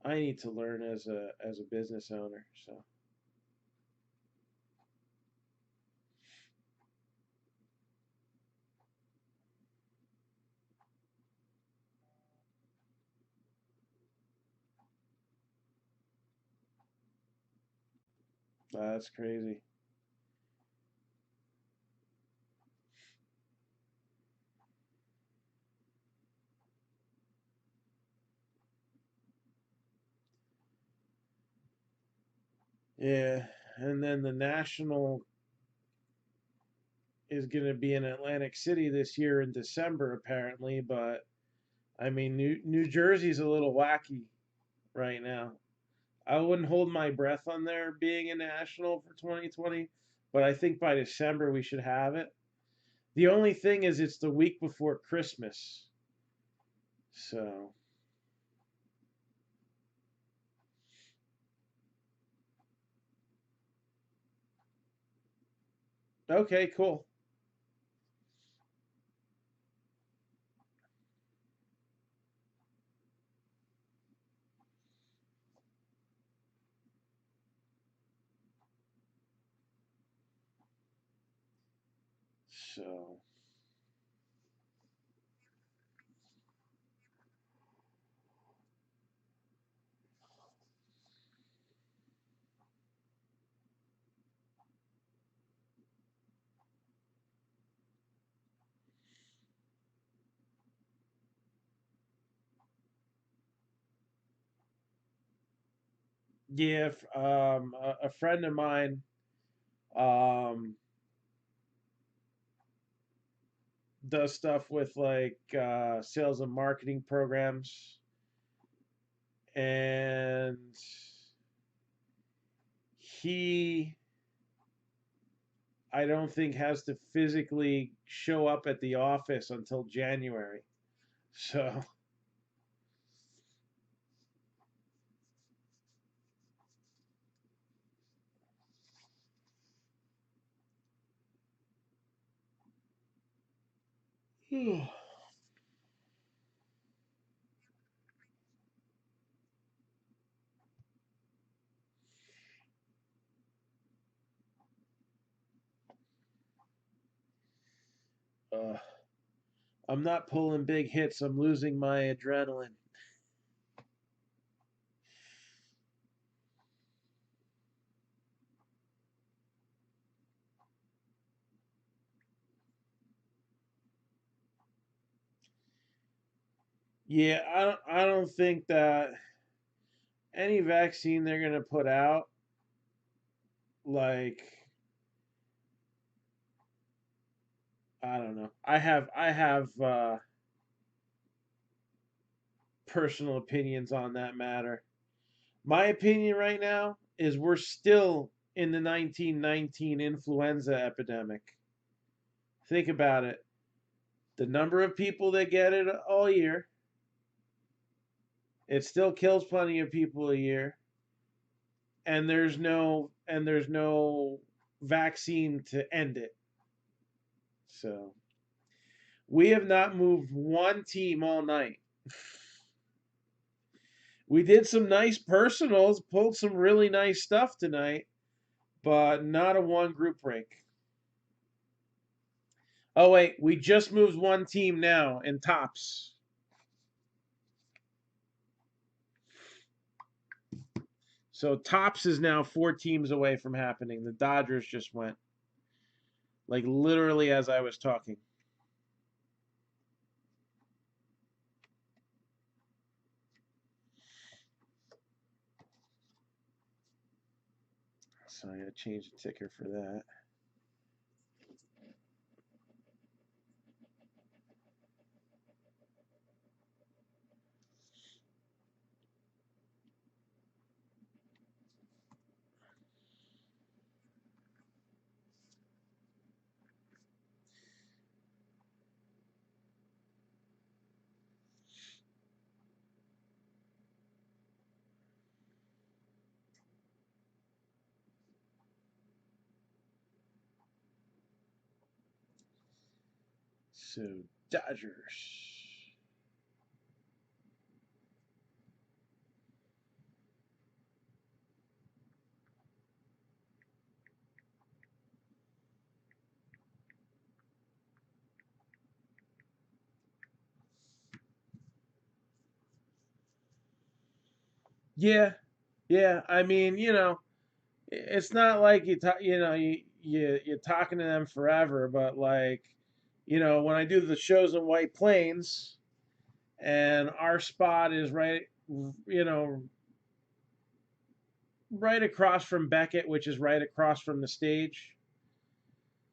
I need to learn as a business owner. So that's crazy. Yeah, and then the national is going to be in Atlantic City this year in December apparently, but I mean New Jersey's a little wacky right now. I wouldn't hold my breath on there being a national for 2020, but I think by December we should have it. The only thing is it's the week before Christmas. So, okay, cool. So, yeah, a friend of mine um, does stuff with like sales and marketing programs, and he, I don't think, has to physically show up at the office until January. So, uh, I'm not pulling big hits. I'm losing my adrenaline. Yeah, I don't think that any vaccine they're gonna put out, like, I don't know. I have personal opinions on that matter. My opinion right now is we're still in the 1919 influenza epidemic. Think about it. The number of people that get it all year, it still kills plenty of people a year, and there's no vaccine to end it. So we have not moved one team all night. We did some nice personals, pulled some really nice stuff tonight, but not a one group break. Oh wait, we just moved one team now in tops. So Tops is now 4 teams away from happening. The Dodgers just went. Like literally as I was talking. So I gotta change the ticker for that. So Dodgers. Yeah, yeah. I mean, it's not like you're talking to them forever, but like, when I do the shows in White Plains, and our spot is right, you know, right across from Beckett, which is right across from the stage.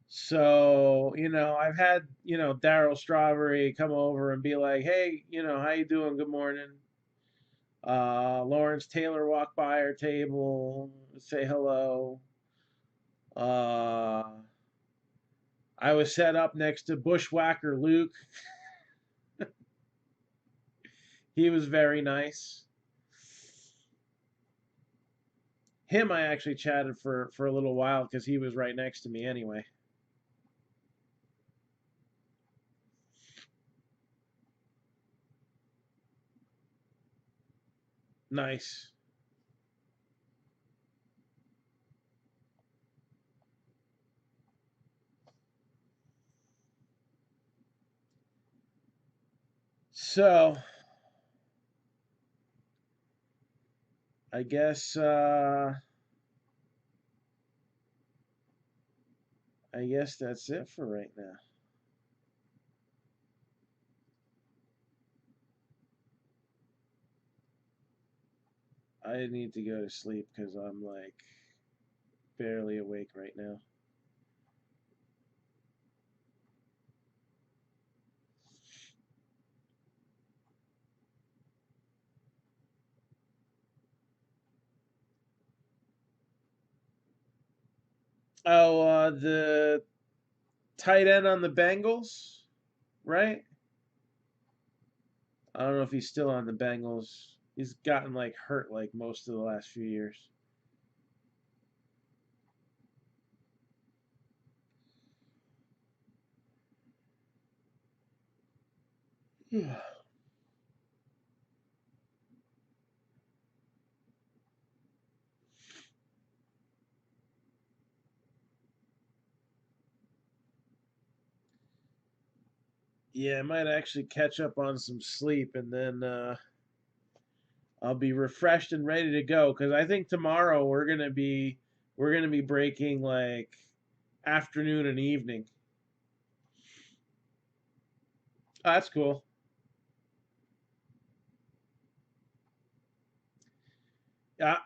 So, I've had, Daryl Strawberry come over and be like, hey, how you doing? Good morning. Lawrence Taylor walk by our table, say hello. Uh, I was set up next to Bushwhacker Luke. He was very nice. Him, I actually chatted for a little while because he was right next to me anyway. Nice. So, I guess that's it for right now. I need to go to sleep because I'm like barely awake right now. Oh, the tight end on the Bengals, right? I don't know if he's still on the Bengals. He's gotten like hurt like most of the last few years. Yeah, I might actually catch up on some sleep and then I'll be refreshed and ready to go because I think tomorrow we're gonna be breaking like afternoon and evening. Oh, that's cool.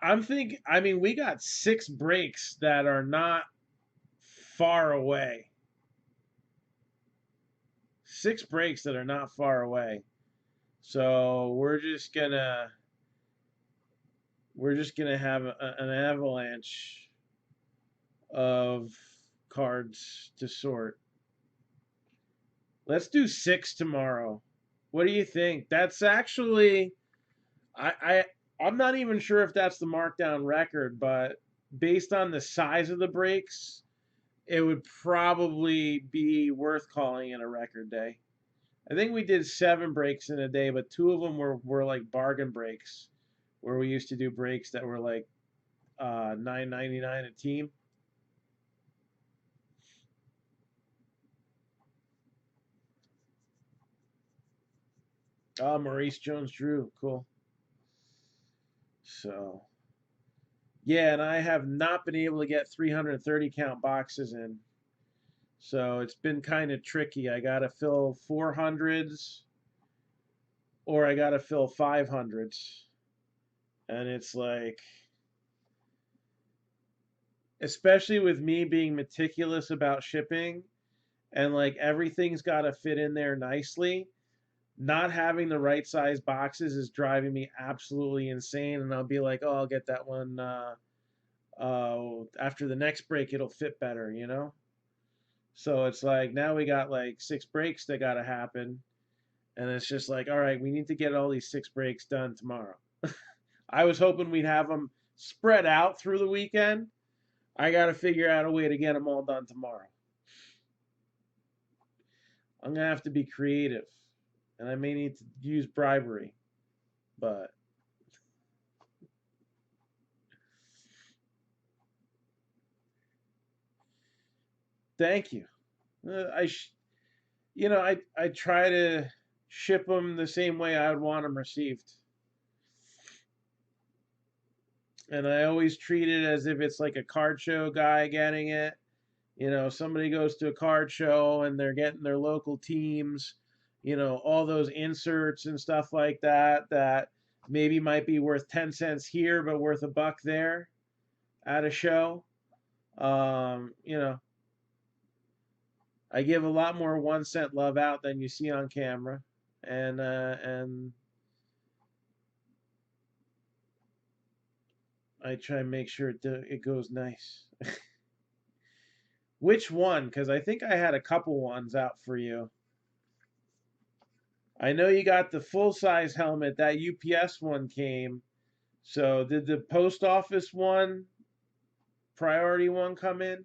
I'm thinking. I mean, we got 6 breaks that are not far away. 6 breaks that are not far away. So we're just gonna have an avalanche of cards to sort. Let's do 6 tomorrow. What do you think? That's actually I'm not even sure if that's the Marc-Down record, but based on the size of the breaks, it would probably be worth calling it a record day. I think we did 7 breaks in a day, but 2 of them were like bargain breaks, where we used to do breaks that were like $9.99 a team. Oh, Maurice Jones-Drew, cool. So Yeah, and I have not been able to get 330 count boxes in. So it's been kind of tricky. I got to fill 400s or I got to fill 500s. And it's like, especially with me being meticulous about shipping and like everything's got to fit in there nicely, not having the right size boxes is driving me absolutely insane. And I'll be like, oh, I'll get that one after the next break, it'll fit better, you know? So it's like now we got like 6 breaks that got to happen. And it's just like, all right, we need to get all these 6 breaks done tomorrow. I was hoping we'd have them spread out through the weekend. I got to figure out a way to get them all done tomorrow. I'm going to have to be creative. And I may need to use bribery. But thank you. I try to ship them the same way I would want them received. And I always treat it as if it's like a card show guy getting it. Somebody goes to a card show and they're getting their local teams, all those inserts and stuff like that maybe might be worth 10 cents here, but worth $1 there at a show. I give a lot more 1 cent love out than you see on camera. And I try and make sure it goes nice. Which one? Because I think I had a couple ones out for you. I know you got the full-size helmet. That UPS one came. So did the post office one, priority one, come in?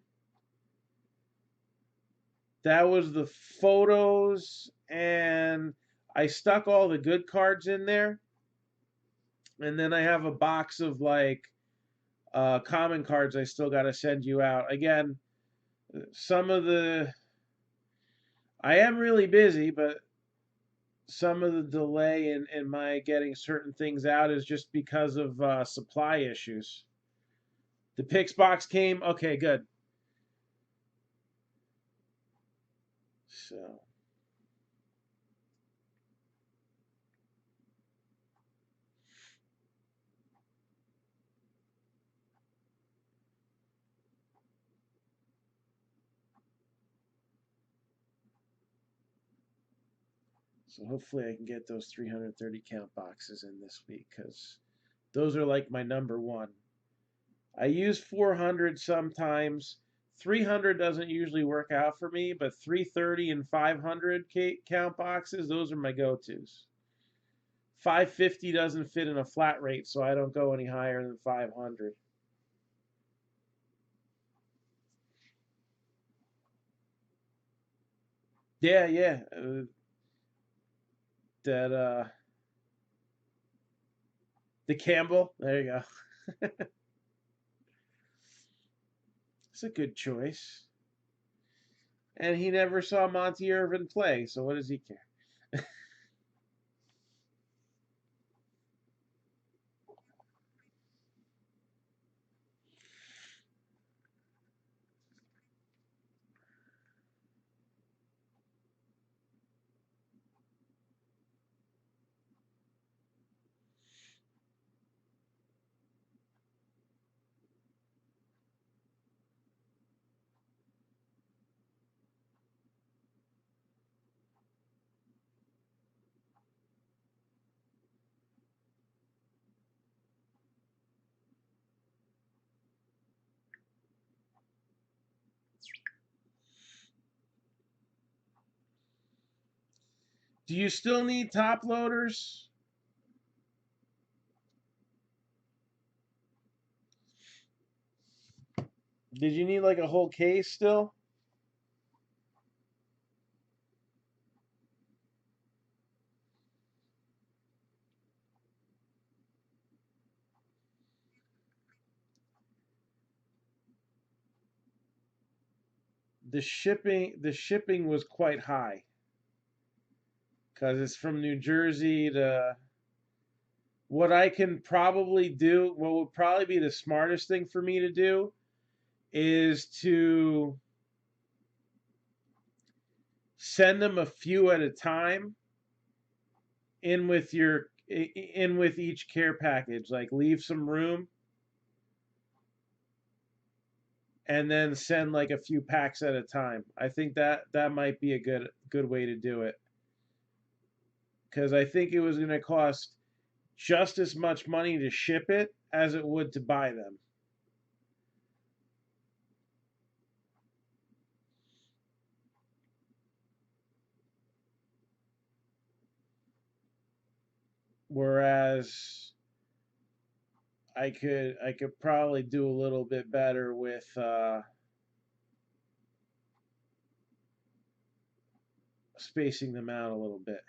That was the photos, and I stuck all the good cards in there. And then I have a box of like common cards I still got to send you out. Again, I am really busy, but some of the delay in my getting certain things out is just because of supply issues. The Pix box came. Okay, good. So hopefully I can get those 330 count boxes in this week because those are like my number one. I use 400 sometimes. 300 doesn't usually work out for me, but 330 and 500 count boxes, those are my go-tos. 550 doesn't fit in a flat rate, so I don't go any higher than 500. Yeah, yeah. That the Campbell. There you go. It's a good choice. And he never saw Monty Irvin play, so what does he care? Do you still need top loaders? Did you need like a whole case still? The shipping was quite high because it's from New Jersey to what I can probably do, what would probably be the smartest thing for me to do, is to send them a few at a time in with each care package. Like leave some room and then send like a few packs at a time. I think that might be a good way to do it, because I think it was going to cost just as much money to ship it as it would to buy them. Whereas I could probably do a little bit better with spacing them out a little bit.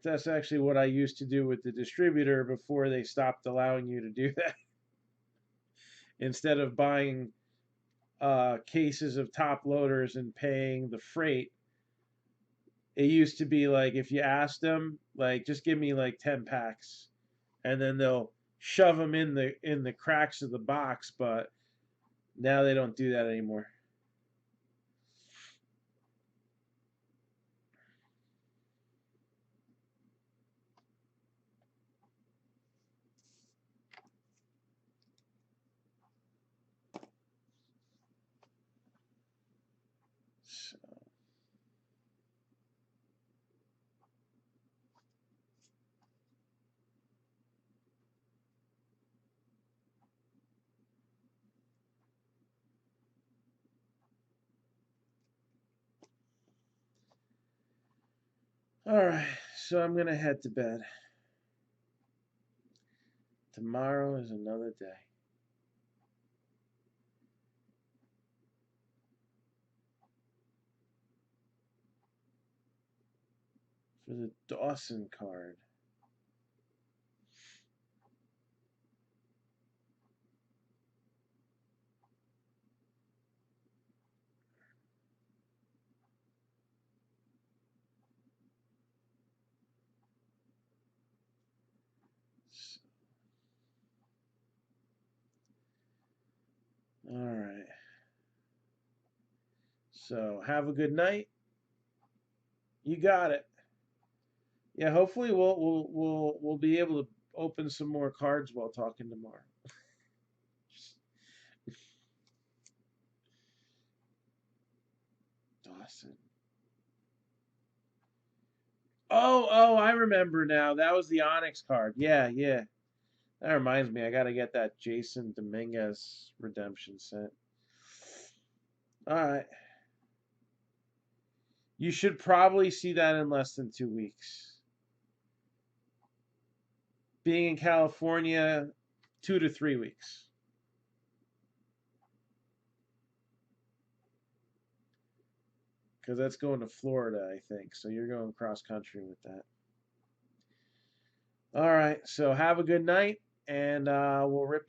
That's actually what I used to do with the distributor before they stopped allowing you to do that. Instead of buying cases of top loaders and paying the freight, it used to be like if you asked them, like, just give me like 10 packs, and then they'll shove them in the cracks of the box. But now they don't do that anymore. So, all right, so I'm gonna head to bed. Tomorrow is another day. For the Dawson card. All right. So have a good night. You got it. Yeah, hopefully we'll be able to open some more cards while talking tomorrow. Dawson. Oh, I remember now. That was the Onyx card. Yeah. That reminds me, I got to get that Jason Dominguez redemption set. All right. You should probably see that in less than 2 weeks. Being in California, 2 to 3 weeks. Because that's going to Florida, I think. So you're going cross country with that. All right. So have a good night, and we'll rip